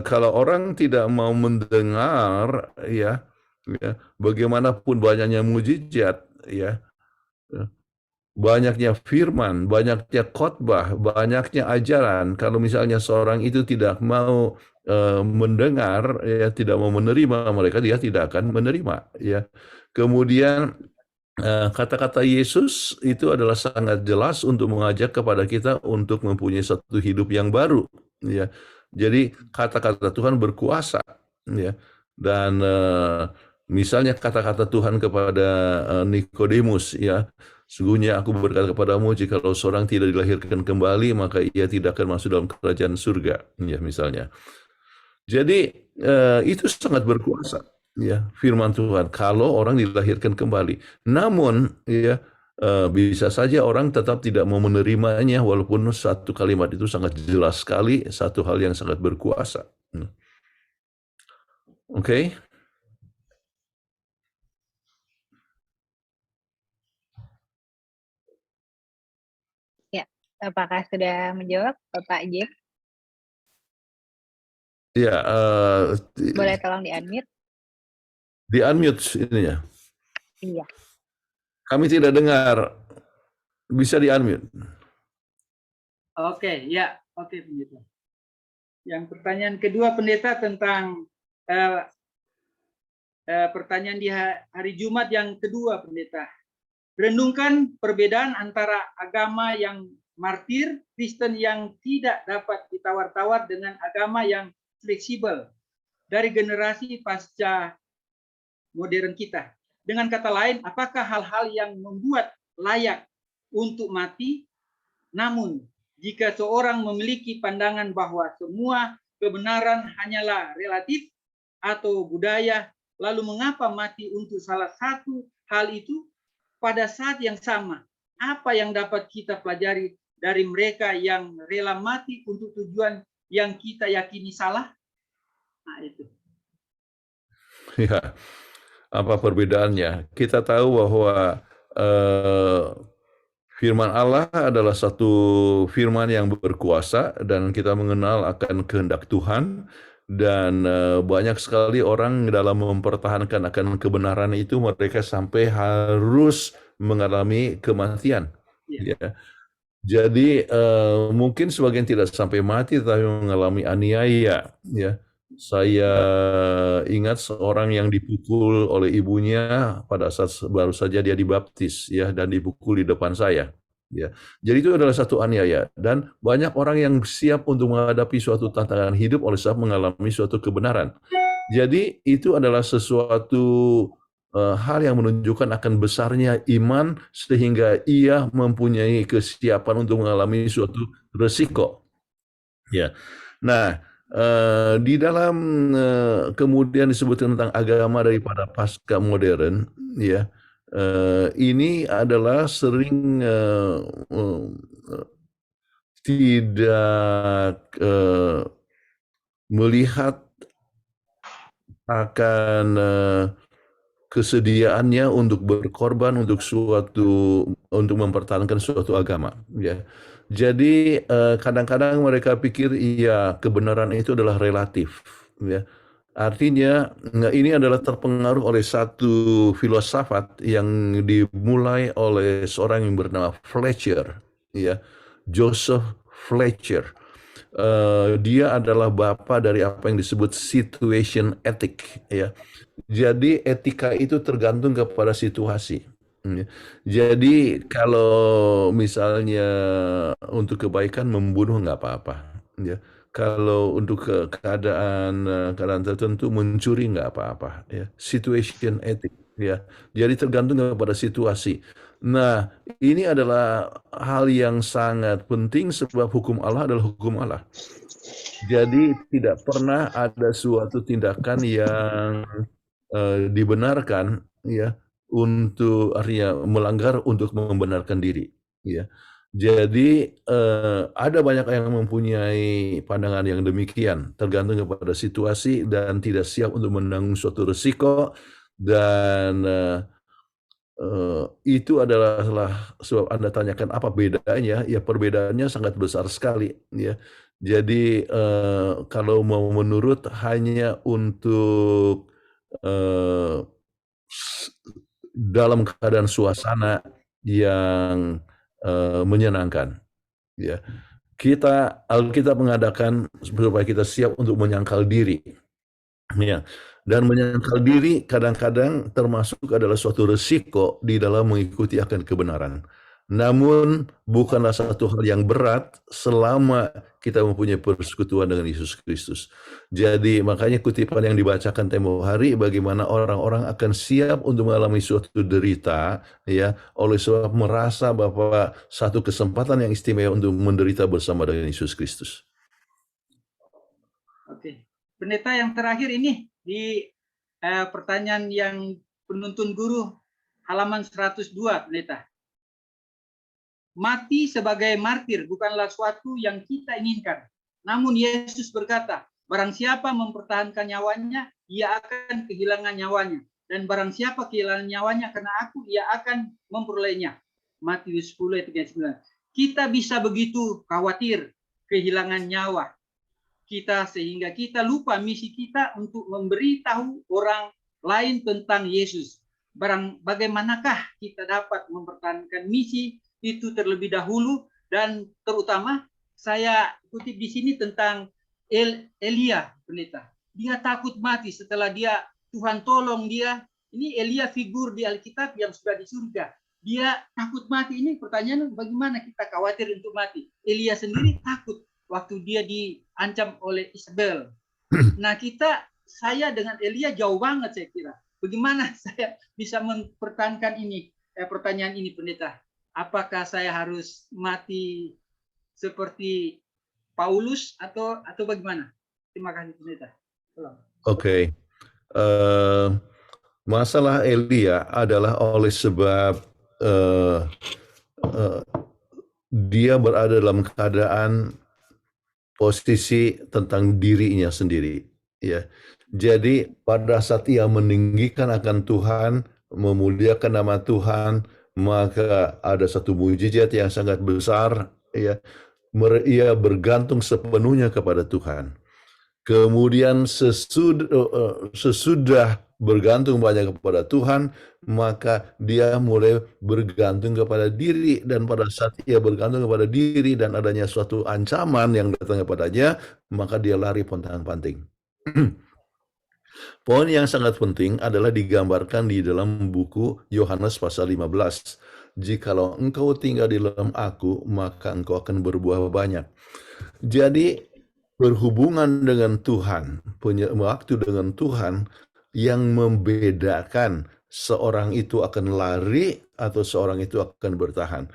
kalau orang tidak mau mendengar, ya, bagaimanapun banyaknya mujizat, ya, banyaknya firman, banyaknya khotbah, banyaknya ajaran, kalau misalnya seorang itu tidak mau mendengar, ya, tidak mau menerima mereka, dia tidak akan menerima, ya. Kemudian kata-kata Yesus itu adalah sangat jelas untuk mengajak kepada kita untuk mempunyai satu hidup yang baru, ya. Jadi kata-kata Tuhan berkuasa, ya. Dan misalnya kata-kata Tuhan kepada Nikodemus, ya, sungguhnya aku berkata kepadamu, jikalau seorang tidak dilahirkan kembali, maka ia tidak akan masuk dalam kerajaan surga, ya, misalnya. Jadi itu sangat berkuasa, ya, firman Tuhan, kalau orang dilahirkan kembali. Namun, ya, bisa saja orang tetap tidak mau menerimanya, walaupun satu kalimat itu sangat jelas sekali, satu hal yang sangat berkuasa. Oke? Ya, apakah sudah menjawab, Bapak James? Ya, Boleh tolong di-unmute? di-unmute ininya. Iya. Kami tidak dengar. Bisa di-unmute. Oke, ya, oke, pendeta. Yang pertanyaan kedua, pendeta, tentang pertanyaan di hari Jumat yang kedua, pendeta. Renungkan perbedaan antara agama yang martir, Kristen yang tidak dapat ditawar-tawar dengan agama yang fleksibel dari generasi pasca modern kita. Dengan kata lain, apakah hal-hal yang membuat layak untuk mati? Namun, jika seorang memiliki pandangan bahwa semua kebenaran hanyalah relatif atau budaya, lalu mengapa mati untuk salah satu hal itu pada saat yang sama? Apa yang dapat kita pelajari dari mereka yang rela mati untuk tujuan yang kita yakini salah? Nah, itu. Ya, apa perbedaannya? Kita tahu bahwa firman Allah adalah satu firman yang berkuasa dan kita mengenal akan kehendak Tuhan, dan banyak sekali orang dalam mempertahankan akan kebenaran itu mereka sampai harus mengalami kematian. Ya. Jadi mungkin sebagian tidak sampai mati tapi mengalami aniaya, ya. Saya ingat seorang yang dipukul oleh ibunya pada saat baru saja dia dibaptis, ya, dan dipukul di depan saya, ya. Jadi itu adalah satu aniaya, dan banyak orang yang siap untuk menghadapi suatu tantangan hidup oleh sebab mengalami suatu kebenaran. Jadi itu adalah sesuatu hal yang menunjukkan akan besarnya iman sehingga ia mempunyai kesiapan untuk mengalami suatu resiko. Ya. Nah, di dalam kemudian disebutkan tentang agama daripada pasca modern, ya, ini adalah sering tidak melihat akan kesediaannya untuk berkorban untuk mempertahankan suatu agama, ya. Jadi kadang-kadang mereka pikir iya kebenaran itu adalah relatif, ya. Artinya ini adalah terpengaruh oleh satu filsafat yang dimulai oleh seorang yang bernama Fletcher, ya, Joseph Fletcher. Dia adalah bapa dari apa yang disebut situation ethic, ya. Jadi etika itu tergantung kepada situasi. Jadi kalau misalnya untuk kebaikan membunuh nggak apa-apa, ya. Kalau untuk keadaan tertentu mencuri nggak apa-apa, ya. Situation ethic, ya. Jadi tergantung kepada situasi. Nah, ini adalah hal yang sangat penting sebab hukum Allah adalah hukum Allah. Jadi tidak pernah ada suatu tindakan yang dibenarkan ya untuk artinya melanggar untuk membenarkan diri ya. Jadi ada banyak yang mempunyai pandangan yang demikian, tergantung kepada situasi dan tidak siap untuk menanggung suatu risiko dan itu adalah sebab Anda tanyakan apa bedanya, ya perbedaannya sangat besar sekali ya. Jadi kalau mau menurut hanya untuk eee, dalam keadaan suasana yang menyenangkan ya. Alkitab mengadakan supaya kita siap untuk menyangkal diri ya. Dan menyangkal diri kadang-kadang termasuk adalah suatu risiko di dalam mengikuti akan kebenaran. Namun bukanlah satu hal yang berat selama kita mempunyai persekutuan dengan Yesus Kristus. Jadi makanya kutipan yang dibacakan tempo hari bagaimana orang-orang akan siap untuk mengalami suatu derita ya oleh sebab merasa bahwa satu kesempatan yang istimewa untuk menderita bersama dengan Yesus Kristus. Oke. Pendeta yang terakhir ini di pertanyaan yang penuntun guru halaman 102, Pendeta. Mati sebagai martir bukanlah suatu yang kita inginkan. Namun Yesus berkata, barang siapa mempertahankan nyawanya, ia akan kehilangan nyawanya. Dan barang siapa kehilangan nyawanya karena aku, ia akan memperolehnya. Matius 10:39. Kita bisa begitu khawatir kehilangan nyawa kita sehingga kita lupa misi kita untuk memberitahu orang lain tentang Yesus. Bagaimanakah kita dapat mempertahankan misi itu terlebih dahulu, dan terutama saya kutip di sini tentang Elia, Pendeta. Dia takut mati setelah Tuhan tolong dia. Ini Elia figur di Alkitab yang sudah di surga. Dia takut mati. Ini pertanyaan, bagaimana kita khawatir untuk mati? Elia sendiri takut waktu dia diancam oleh Isabel. Nah, saya dengan Elia jauh banget saya kira. Bagaimana saya bisa mempertahankan ini? Pertanyaan ini, Pendeta. Apakah saya harus mati seperti Paulus atau bagaimana? Terima kasih, Pendeta. Oke. Masalah Elia adalah oleh sebab dia berada dalam keadaan posisi tentang dirinya sendiri ya. Jadi pada saat ia meninggikan akan Tuhan, memuliakan nama Tuhan, maka ada satu mujizat yang sangat besar ya. Ia bergantung sepenuhnya kepada Tuhan. Kemudian sesudah bergantung banyak kepada Tuhan, maka dia mulai bergantung kepada diri, dan pada saat ia bergantung kepada diri dan adanya suatu ancaman yang datang kepadanya, maka dia lari pontang-panting. Poin yang sangat penting adalah digambarkan di dalam buku Yohanes pasal 15. Jikalau engkau tinggal di dalam aku, maka engkau akan berbuah banyak. Jadi berhubungan dengan Tuhan, punya waktu dengan Tuhan yang membedakan seorang itu akan lari atau seorang itu akan bertahan.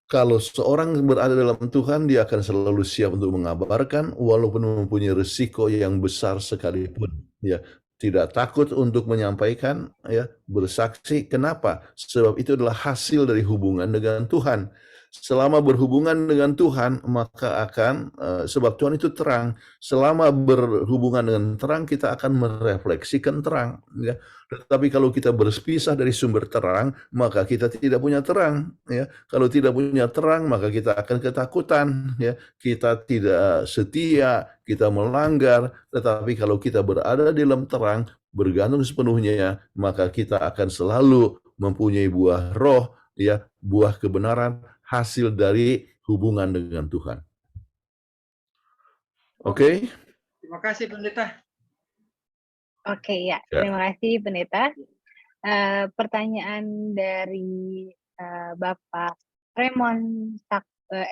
Kalau seorang berada dalam Tuhan, dia akan selalu siap untuk mengabarkan walaupun mempunyai risiko yang besar sekalipun. Ya, tidak takut untuk menyampaikan, ya, bersaksi. Kenapa? Sebab itu adalah hasil dari hubungan dengan Tuhan. Selama berhubungan dengan Tuhan, maka akan, sebab Tuhan itu terang. Selama berhubungan dengan terang, kita akan merefleksikan terang. Ya. Tetapi kalau kita berpisah dari sumber terang, maka kita tidak punya terang. Ya. Kalau tidak punya terang, maka kita akan ketakutan. Ya. Kita tidak setia, kita melanggar. Tetapi kalau kita berada di dalam terang, bergantung sepenuhnya, maka kita akan selalu mempunyai buah roh, ya, buah kebenaran, hasil dari hubungan dengan Tuhan. Oke? Terima kasih, Pendeta. Oke, ya. Terima kasih, Pendeta. Pertanyaan dari Bapak Raymond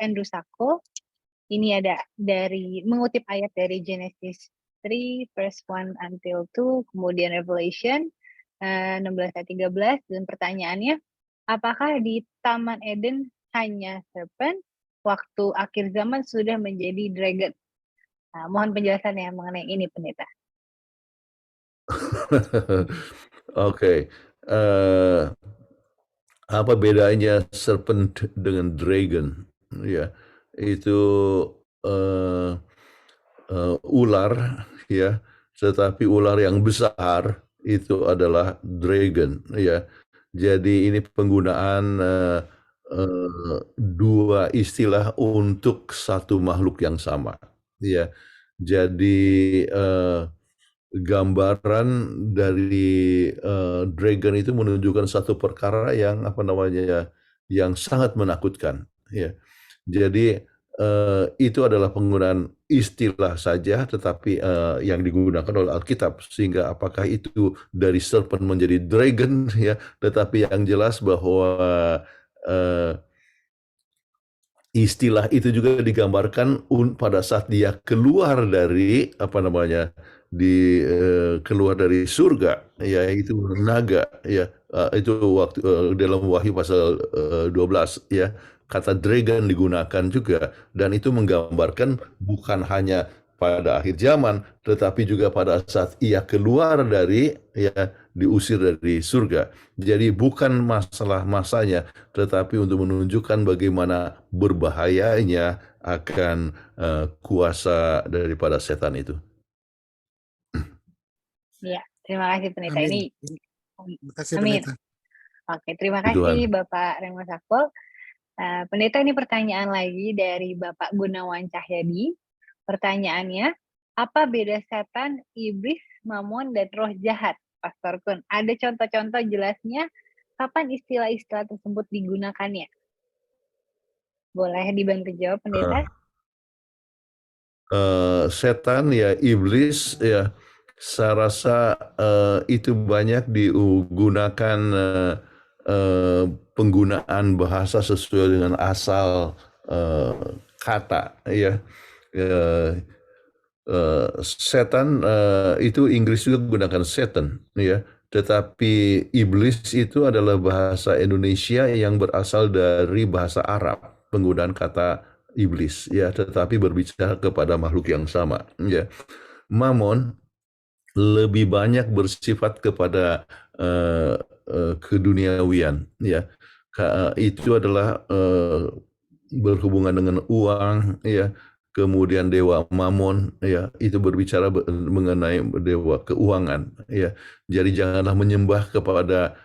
Andrew Sako. Ini ada mengutip ayat dari Genesis 3 verse 1 until 2, kemudian Revelation 16 ayat 13, dan pertanyaannya, apakah di Taman Eden hanya serpent, waktu akhir zaman sudah menjadi dragon? Nah, mohon penjelasannya mengenai ini, Pendeta. Oke. Eh, apa bedanya serpent dengan dragon? Ya, itu eh, ular, ya. Tetapi ular yang besar itu adalah dragon, ya. Jadi ini penggunaan dua istilah untuk satu makhluk yang sama, ya. Jadi gambaran dari dragon itu menunjukkan satu perkara yang apa namanya ya, yang sangat menakutkan, ya. Jadi itu adalah penggunaan istilah saja, tetapi yang digunakan oleh Alkitab, sehingga apakah itu dari serpent menjadi dragon, ya, tetapi yang jelas bahwa eh, istilah itu juga digambarkan pada saat dia keluar dari apa namanya keluar dari surga, yaitu naga, ya. Itu waktu dalam Wahyu pasal 12, ya, kata dragon digunakan juga, dan itu menggambarkan bukan hanya pada akhir zaman tetapi juga pada saat ia keluar dari, ya, diusir dari surga. Jadi bukan masalah masanya, tetapi untuk menunjukkan bagaimana berbahayanya akan kuasa daripada setan itu. Ya, terima kasih Pendeta. Amin. Ini Terima kasih, amin. Pendeta. Oke, terima Puji Tuhan. kasih Bapak Remo Sakpol. Pendeta, ini pertanyaan lagi dari Bapak Gunawan Cahyadi. Pertanyaannya, apa beda setan, iblis, mamon, dan roh jahat, Pastor Kun? Ada contoh-contoh jelasnya kapan istilah-istilah tersebut digunakannya? Boleh dibantu jawab, Pendeta? Setan, ya, iblis, ya, saya rasa itu banyak digunakan penggunaan bahasa sesuai dengan asal kata, ya. Setan itu Inggris juga gunakan Satan, ya. Tetapi iblis itu adalah bahasa Indonesia yang berasal dari bahasa Arab, penggunaan kata iblis, ya, tetapi berbicara kepada makhluk yang sama, ya. Mamon lebih banyak bersifat kepada keduniawian, ya. Itu adalah berhubungan dengan uang, ya. Kemudian dewa Mamon, ya, itu berbicara mengenai dewa keuangan, ya. Jadi janganlah menyembah kepada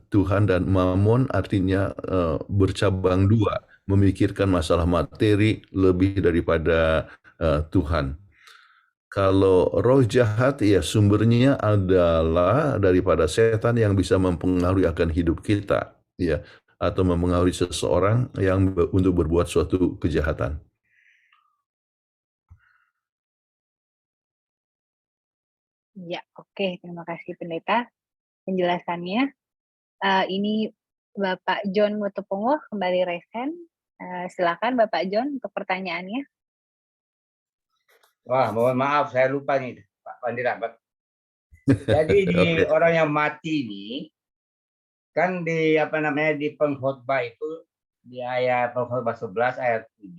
Tuhan dan Mamon, artinya bercabang dua, memikirkan masalah materi lebih daripada Tuhan. Kalau roh jahat, ya, sumbernya adalah daripada setan yang bisa mempengaruhi akan hidup kita, ya, atau mempengaruhi seseorang yang untuk berbuat suatu kejahatan. Ya, oke. Terima kasih Pendeta penjelasannya. Ini Bapak John Mutupungo kembali resen. Silakan Bapak John untuk pertanyaannya. Wah, mohon maaf saya lupa nih Pak Pandira. Jadi di orang yang mati ini kan di apa namanya di pengkhotbah itu di ayat pengkhotbah 11 ayat 7,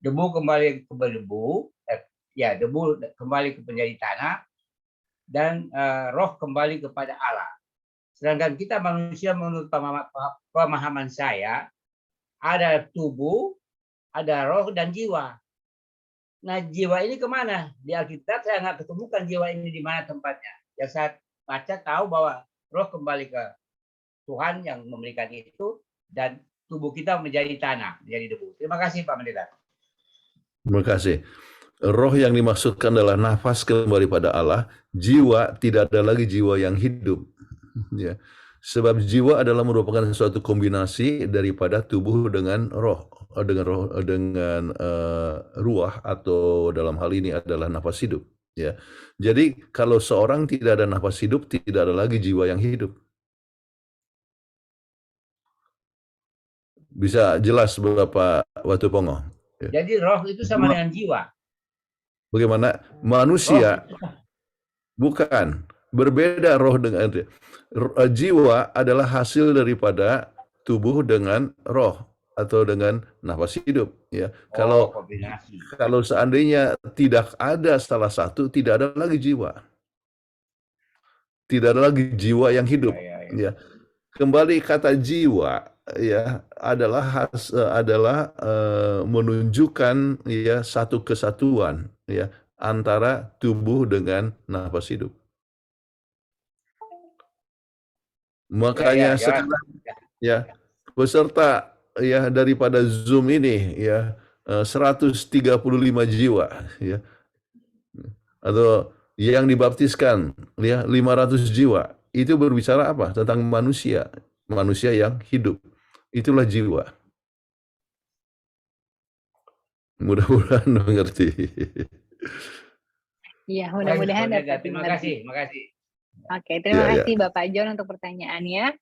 debu kembali ke debu, debu kembali ke menjadi tanah, dan roh kembali kepada Allah. Sedangkan kita manusia menurut pemahaman saya ada tubuh, ada roh dan jiwa. Nah, jiwa ini kemana? Di Alkitab saya nggak ketemukan jiwa ini di mana tempatnya. Yang saya baca tahu bahwa roh kembali ke Tuhan yang memberikan itu, dan tubuh kita menjadi tanah, menjadi debu. Terima kasih Pak Pendeta. Terima kasih. Roh yang dimaksudkan adalah nafas kembali pada Allah. Jiwa, tidak ada lagi jiwa yang hidup, ya. Sebab jiwa adalah merupakan suatu kombinasi daripada tubuh dengan roh, dengan ruah, atau dalam hal ini adalah nafas hidup, ya. Jadi kalau seorang tidak ada nafas hidup, tidak ada lagi jiwa yang hidup. Bisa jelas Bapak Watupongo? Ya. Jadi roh itu sama dengan jiwa. Bagaimana manusia? Bukan, berbeda roh dengan jiwa adalah hasil daripada tubuh dengan roh atau dengan nafas hidup, ya. Kalau seandainya tidak ada salah satu, tidak ada lagi jiwa. Tidak ada lagi jiwa yang hidup. Ya. Ya. Kembali kata jiwa ya adalah menunjukkan ya satu kesatuan ya antara tubuh dengan nafas hidup. Makanya jelas. sekarang ya peserta ya daripada Zoom ini ya 135 jiwa ya, atau yang dibaptiskan ya 500 jiwa. Itu berbicara apa? Tentang manusia yang hidup. Itulah jiwa. Mudah-mudahan mengerti. Iya, mudah-mudahan Baik, dapat terima mengerti. kasih. Oke, terima Ya. kasih Bapak John untuk pertanyaannya.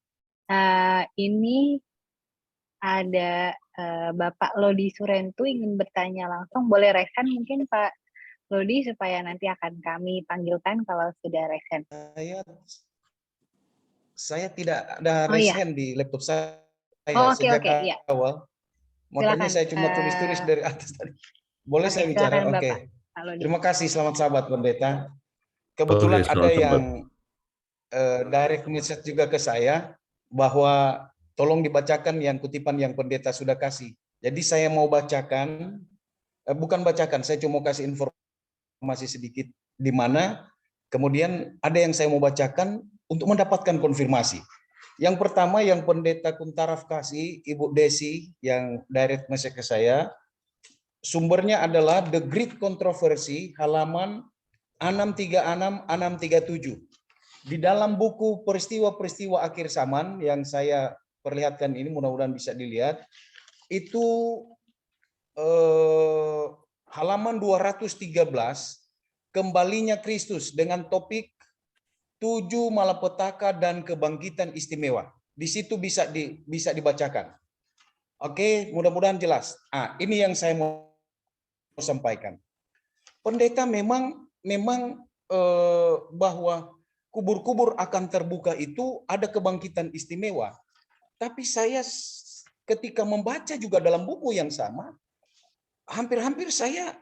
Ini ada Bapak Lodi Surentu ingin bertanya langsung. Boleh resen mungkin Pak Lodi supaya nanti akan kami panggilkan kalau sudah resen. Saya tidak ada Oh, iya. raise hand di laptop saya Oh, oke, sejak iya. awal. Makanya Silakan. saya cuma tulis-tulis dari atas tadi. Boleh Oke, saya bicara? silakan, Oke. Bapak. Pak Lodi. Terima kasih, selamat sahabat pendeta. Kebetulan Oke, ada selamat yang direct message juga ke saya bahwa tolong dibacakan yang kutipan yang pendeta sudah kasih. Jadi saya mau bacakan, bukan bacakan, saya cuma mau kasih informasi sedikit di mana kemudian ada yang saya mau bacakan untuk mendapatkan konfirmasi. Yang pertama yang pendeta Kuntaraf kasih, Ibu Desi yang direct message ke saya, sumbernya adalah The Great Controversy, halaman 636-637. Di dalam buku peristiwa-peristiwa akhir zaman yang saya perlihatkan ini, mudah-mudahan bisa dilihat, itu halaman 213, kembalinya Kristus dengan topik 7 malapetaka dan kebangkitan istimewa. Di situ bisa dibacakan. Oke, mudah-mudahan jelas. Ini yang saya mau sampaikan. Pendeta memang bahwa kubur-kubur akan terbuka itu ada kebangkitan istimewa. Tapi saya ketika membaca juga dalam buku yang sama, hampir-hampir saya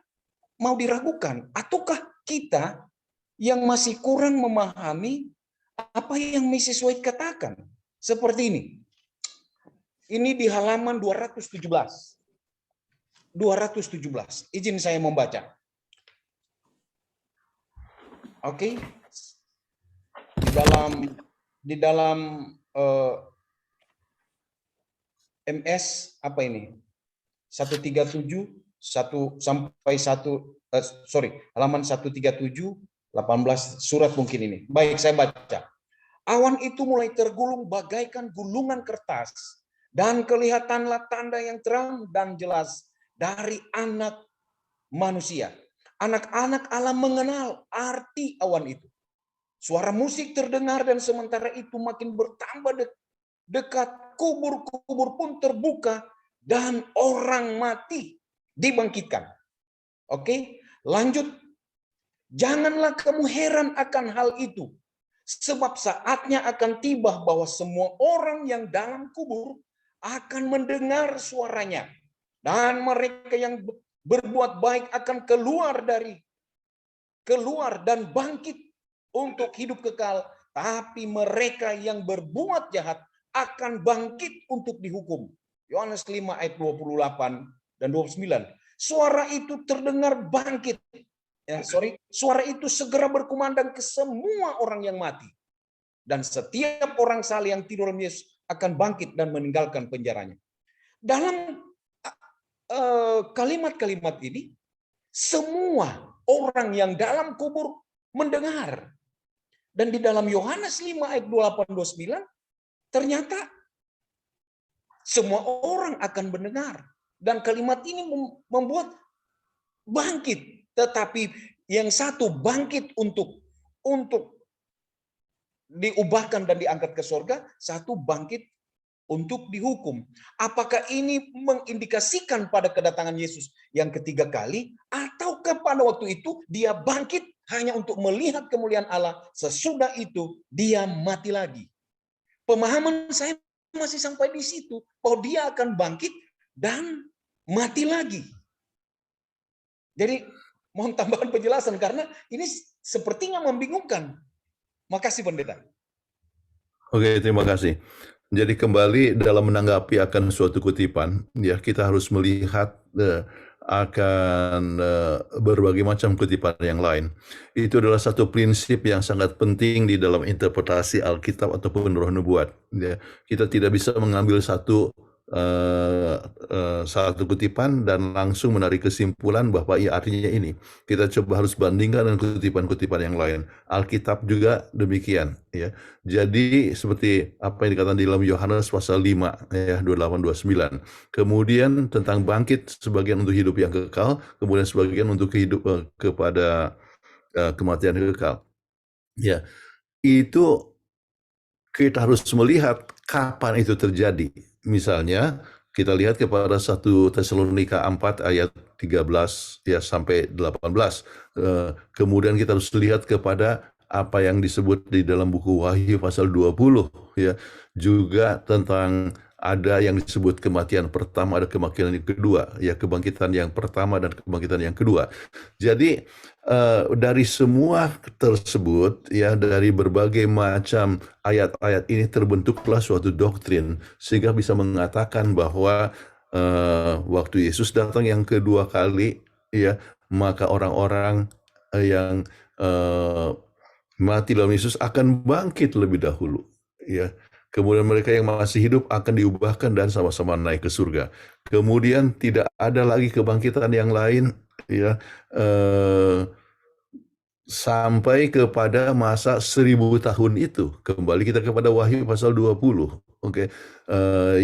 mau diragukan. Ataukah kita yang masih kurang memahami apa yang Mrs. White katakan? Seperti ini. Ini di halaman 217. 217. Izin saya membaca. Oke. Di dalam MS apa ini? 137 halaman 137 18 surat mungkin ini. Baik, saya baca. Awan itu mulai tergulung bagaikan gulungan kertas dan kelihatanlah tanda yang terang dan jelas dari anak manusia. Anak-anak Allah mengenal arti awan itu. Suara musik terdengar dan sementara itu makin bertambah dekat, kubur-kubur pun terbuka dan orang mati dibangkitkan. Oke, lanjut. Janganlah kamu heran akan hal itu, sebab saatnya akan tiba bahwa semua orang yang dalam kubur akan mendengar suaranya, dan mereka yang berbuat baik akan keluar dan bangkit untuk hidup kekal, tapi mereka yang berbuat jahat akan bangkit untuk dihukum. Yohanes 5 ayat 28 dan 29. Suara itu terdengar bangkit. Suara itu segera berkumandang ke semua orang yang mati. Dan setiap orang saleh yang tidur dalam Yesus akan bangkit dan meninggalkan penjaranya. Dalam kalimat-kalimat ini, semua orang yang dalam kubur mendengar. Dan di dalam Yohanes 5 ayat 28-29, ternyata semua orang akan mendengar. Dan kalimat ini membuat bangkit. Tetapi yang satu bangkit untuk diubahkan dan diangkat ke surga, satu bangkit untuk dihukum. Apakah ini mengindikasikan pada kedatangan Yesus yang ketiga kali, ataukah pada waktu itu dia bangkit hanya untuk melihat kemuliaan Allah, sesudah itu dia mati lagi? Pemahaman saya masih sampai di situ, bahwa dia akan bangkit dan mati lagi. Jadi mohon tambahan penjelasan karena ini sepertinya membingungkan. Makasih pendeta. Oke, terima kasih. Jadi kembali dalam menanggapi akan suatu kutipan, ya kita harus melihat akan berbagai macam kutipan yang lain. Itu adalah satu prinsip yang sangat penting di dalam interpretasi Alkitab ataupun Roh Nubuat. Ya, kita tidak bisa mengambil satu kutipan dan langsung menarik kesimpulan bahwa ya artinya ini. Kita coba harus bandingkan dengan kutipan-kutipan yang lain. Alkitab juga demikian, ya. Jadi seperti apa yang dikatakan di dalam Yohanes pasal 5 ya 28-29. Kemudian tentang bangkit sebagian untuk hidup yang kekal, kemudian sebagian untuk kepada kematian yang kekal. Ya, itu kita harus melihat kapan itu terjadi. Misalnya kita lihat kepada 1 Tesalonika 4 ayat 13 ya sampai 18. Kemudian kita harus lihat kepada apa yang disebut di dalam buku Wahyu pasal 20 ya. Juga tentang ada yang disebut kematian pertama, ada kematian yang kedua, ya kebangkitan yang pertama dan kebangkitan yang kedua. Jadi dari semua tersebut, ya dari berbagai macam ayat-ayat ini terbentuklah suatu doktrin sehingga bisa mengatakan bahwa waktu Yesus datang yang kedua kali, ya maka orang-orang yang mati dalam Yesus akan bangkit lebih dahulu, ya. Kemudian mereka yang masih hidup akan diubahkan dan sama-sama naik ke surga. Kemudian tidak ada lagi kebangkitan yang lain, ya, sampai kepada masa 1000 tahun itu. Kembali kita kepada Wahyu pasal 20. Oke,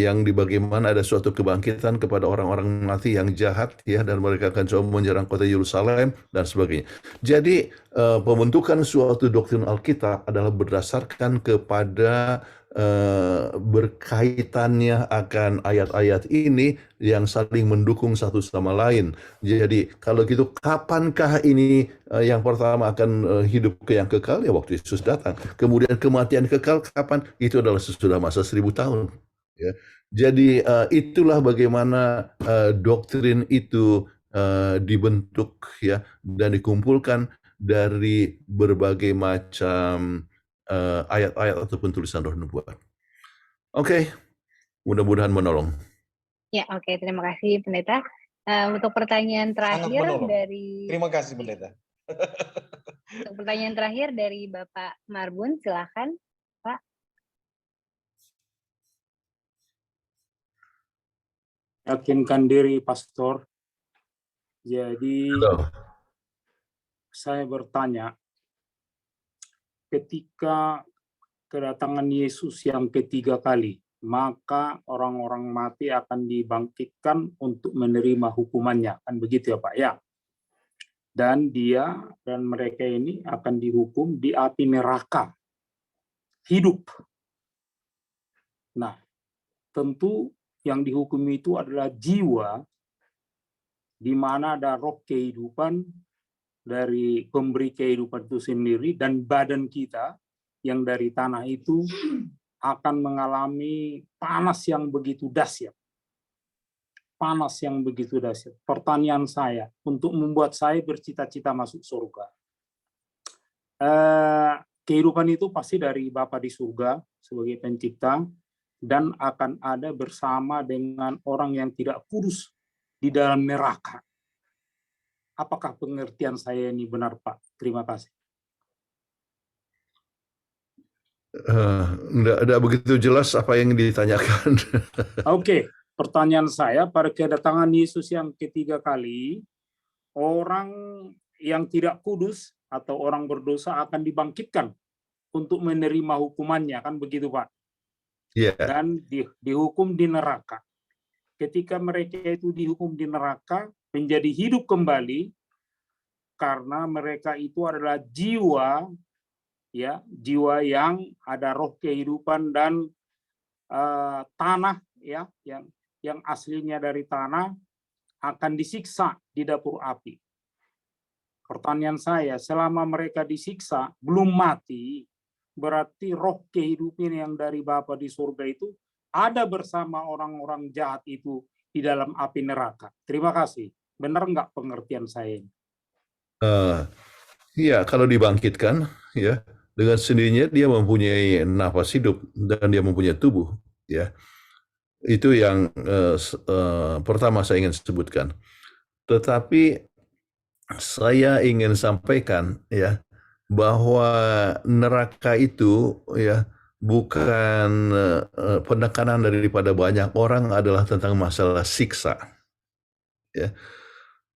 yang di bagaimana ada suatu kebangkitan kepada orang-orang mati yang jahat, ya, dan mereka akan coba menyerang kota Yerusalem dan sebagainya. Jadi pembentukan suatu doktrin Alkitab adalah berdasarkan kepada berkaitannya akan ayat-ayat ini yang saling mendukung satu sama lain. Jadi kalau gitu kapankah ini yang pertama akan hidup ke yang kekal? Ya waktu Yesus datang. Kemudian kematian kekal kapan? Itu adalah sesudah masa 1000 tahun. Ya. Jadi itulah bagaimana doktrin itu dibentuk, ya, dan dikumpulkan dari berbagai macam ayat-ayat ataupun tulisan Roh Nubuat. Oke, mudah-mudahan menolong. Ya, oke, terima kasih Pendeta. Untuk pertanyaan terakhir menolong. dari Terima kasih pendeta. untuk pertanyaan terakhir dari Bapak Marbun, silakan Pak. Yakinkan diri, Pastor. Jadi Halo. saya bertanya, ketika kedatangan Yesus yang ketiga kali, maka orang-orang mati akan dibangkitkan untuk menerima hukumannya. Kan begitu ya Pak ya? Dan dia dan mereka ini akan dihukum di api neraka. Hidup. Nah, tentu yang dihukum itu adalah jiwa, di mana ada roh kehidupan dari pemberi kehidupan itu sendiri, dan badan kita yang dari tanah itu akan mengalami panas yang begitu dahsyat. Panas yang begitu dahsyat. Pertanyaan saya, untuk membuat saya bercita-cita masuk surga. Kehidupan itu pasti dari Bapa di surga sebagai pencipta, dan akan ada bersama dengan orang yang tidak kudus di dalam neraka. Apakah pengertian saya ini benar, Pak? Terima kasih. Enggak begitu jelas apa yang ditanyakan. Oke, pertanyaan saya, pada kedatangan Yesus yang ketiga kali, orang yang tidak kudus atau orang berdosa akan dibangkitkan untuk menerima hukumannya, kan begitu Pak? Iya. Dan dihukum di neraka. Ketika mereka itu dihukum di neraka, menjadi hidup kembali, karena mereka itu adalah jiwa, ya, jiwa yang ada roh kehidupan dan tanah, ya, yang aslinya dari tanah, akan disiksa di dapur api. Pertanyaan saya, selama mereka disiksa belum mati, berarti roh kehidupan yang dari Bapa di surga itu ada bersama orang-orang jahat itu di dalam api neraka. Terima kasih. Benar nggak pengertian saya ini? Iya, kalau dibangkitkan, ya, Dengan sendirinya dia mempunyai nafas hidup dan dia mempunyai tubuh, ya. Itu yang pertama saya ingin sebutkan. Tetapi saya ingin sampaikan, ya, bahwa neraka itu, ya, bukan penekanan daripada banyak orang adalah tentang masalah siksa, ya.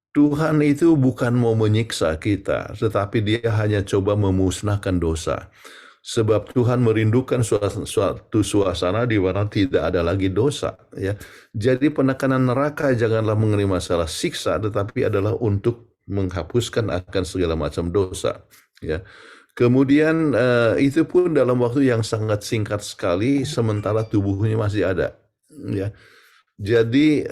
Tuhan itu bukan mau menyiksa kita, tetapi dia hanya coba memusnahkan dosa. Sebab Tuhan merindukan suatu suasana di mana tidak ada lagi dosa, ya. Jadi penekanan neraka janganlah mengenai masalah siksa, tetapi adalah untuk menghapuskan akan segala macam dosa, ya. Kemudian itu pun dalam waktu yang sangat singkat sekali, sementara tubuhnya masih ada, ya. Jadi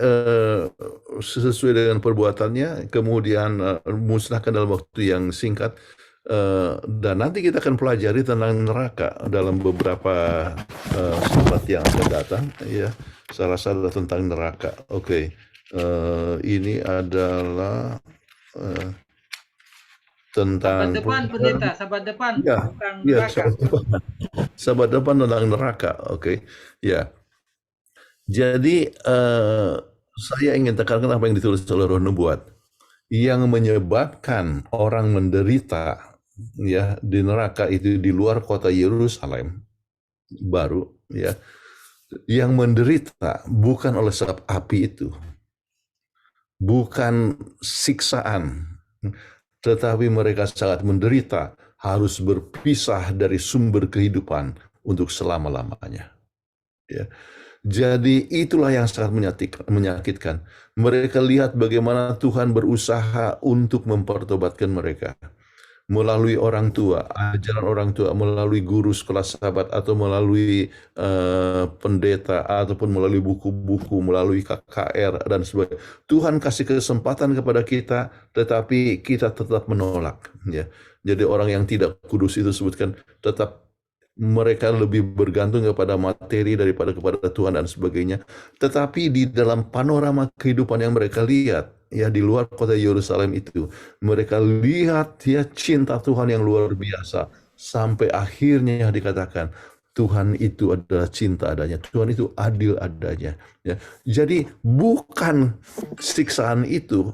sesuai dengan perbuatannya, kemudian musnahkan dalam waktu yang singkat, dan nanti kita akan pelajari tentang neraka dalam beberapa saat yang akan datang, ya. Salah satu tentang neraka. Oke. Ini adalah tentang Sabat depan, pendeta, sabat depan ya, tentang ya, neraka. sabat depan tentang neraka. Oke. Ya. Jadi saya ingin tekankan apa yang ditulis oleh Roh Nubuat. Yang menyebabkan orang menderita, ya, di neraka itu di luar kota Yerusalem baru, ya. Yang menderita bukan oleh sebab api itu, bukan siksaan, tetapi mereka sangat menderita, harus berpisah dari sumber kehidupan untuk selama-lamanya, ya. Jadi itulah yang sangat menyakitkan. Mereka lihat bagaimana Tuhan berusaha untuk mempertobatkan mereka. Melalui orang tua, ajaran orang tua, melalui guru sekolah sahabat, atau melalui pendeta, ataupun melalui buku-buku, melalui KKR, dan sebagainya. Tuhan kasih kesempatan kepada kita, tetapi kita tetap menolak, ya. Jadi orang yang tidak kudus itu sebutkan tetap mereka lebih bergantung kepada materi daripada kepada Tuhan dan sebagainya. Tetapi di dalam panorama kehidupan yang mereka lihat, ya, di luar kota Yerusalem itu, mereka lihat, ya, cinta Tuhan yang luar biasa. Sampai akhirnya dikatakan, Tuhan itu adalah cinta adanya. Tuhan itu adil adanya. Ya. Jadi bukan siksaan itu,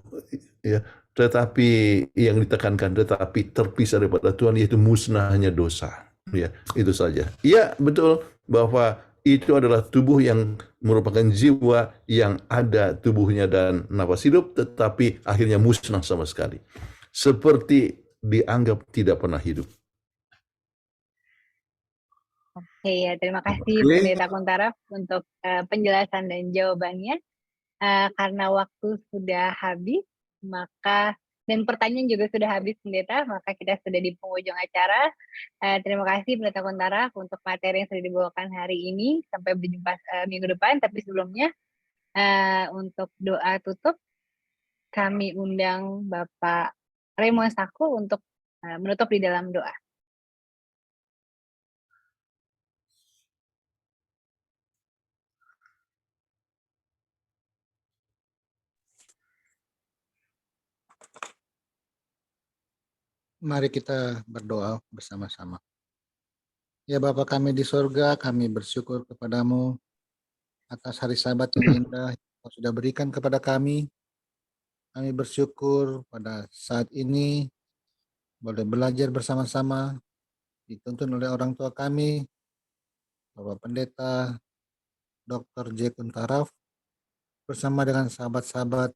ya, tetapi yang ditekankan, tetapi terpisah daripada Tuhan, yaitu musnahnya dosa. Ya, itu saja. Ya, betul bahwa itu adalah tubuh yang merupakan jiwa yang ada tubuhnya dan nafas hidup, tetapi akhirnya musnah sama sekali. Seperti dianggap tidak pernah hidup. Oke, ya, terima kasih Pendeta Kuntaraf untuk penjelasan dan jawabannya. Karena waktu sudah habis, maka dan pertanyaan juga sudah habis, Pendeta, maka kita sudah di penghujung acara. Terima kasih Pendeta Kuntaraf untuk materi yang sudah dibawakan hari ini. Sampai berjumpa minggu depan. Tapi sebelumnya, untuk doa tutup, kami undang Bapak Raymond Saku untuk menutup di dalam doa. Mari kita berdoa bersama-sama. Ya Bapa kami di sorga, kami bersyukur kepadamu atas hari Sabat yang indah yang Kau sudah berikan kepada kami. Kami bersyukur pada saat ini boleh belajar bersama-sama, dituntun oleh orang tua kami, Bapak Pendeta Dr. J. Kuntaraf, bersama dengan sahabat-sahabat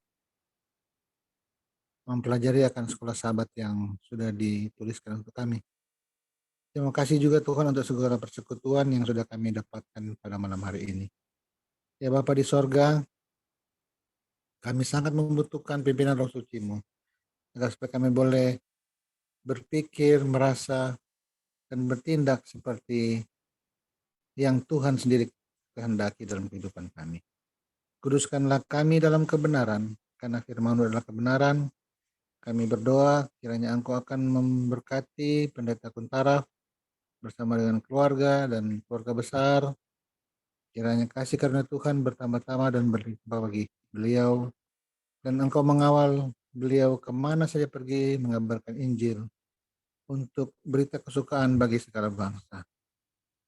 mempelajari akan sekolah sahabat yang sudah dituliskan untuk kami. Terima kasih juga Tuhan untuk segala persekutuan yang sudah kami dapatkan pada malam hari ini. Ya Bapa di sorga, kami sangat membutuhkan pimpinan Roh Suci-Mu, agar supaya kami boleh berpikir, merasa, dan bertindak seperti yang Tuhan sendiri kehendaki dalam kehidupan kami. Kuduskanlah kami dalam kebenaran, karena firman-Mu adalah kebenaran. Kami berdoa kiranya Engkau akan memberkati Pendeta Kuntaraf bersama dengan keluarga dan keluarga besar. Kiranya kasih karunia Tuhan bertambah-tambah dan berlimpah bagi beliau, dan Engkau mengawal beliau kemana saja pergi mengabarkan Injil. untuk berita kesukaan bagi segala bangsa.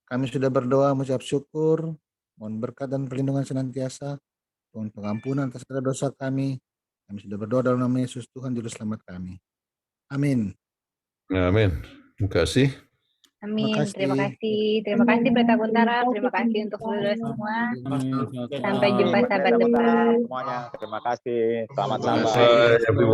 Kami sudah berdoa mengucap syukur, mohon berkat dan perlindungan senantiasa, mohon pengampunan atas segala dosa kami. Kami sudah berdoa dalam nama Yesus Tuhan Juru Selamat kami. Amin. Amin. Terima kasih. Amin. Terima kasih. Terima kasih Berta Kuntara. Terima kasih untuk saudara semua. Sampai jumpa sahabat debat. Semuanya. Terima kasih. Selamat Bye, sahabat. everyone.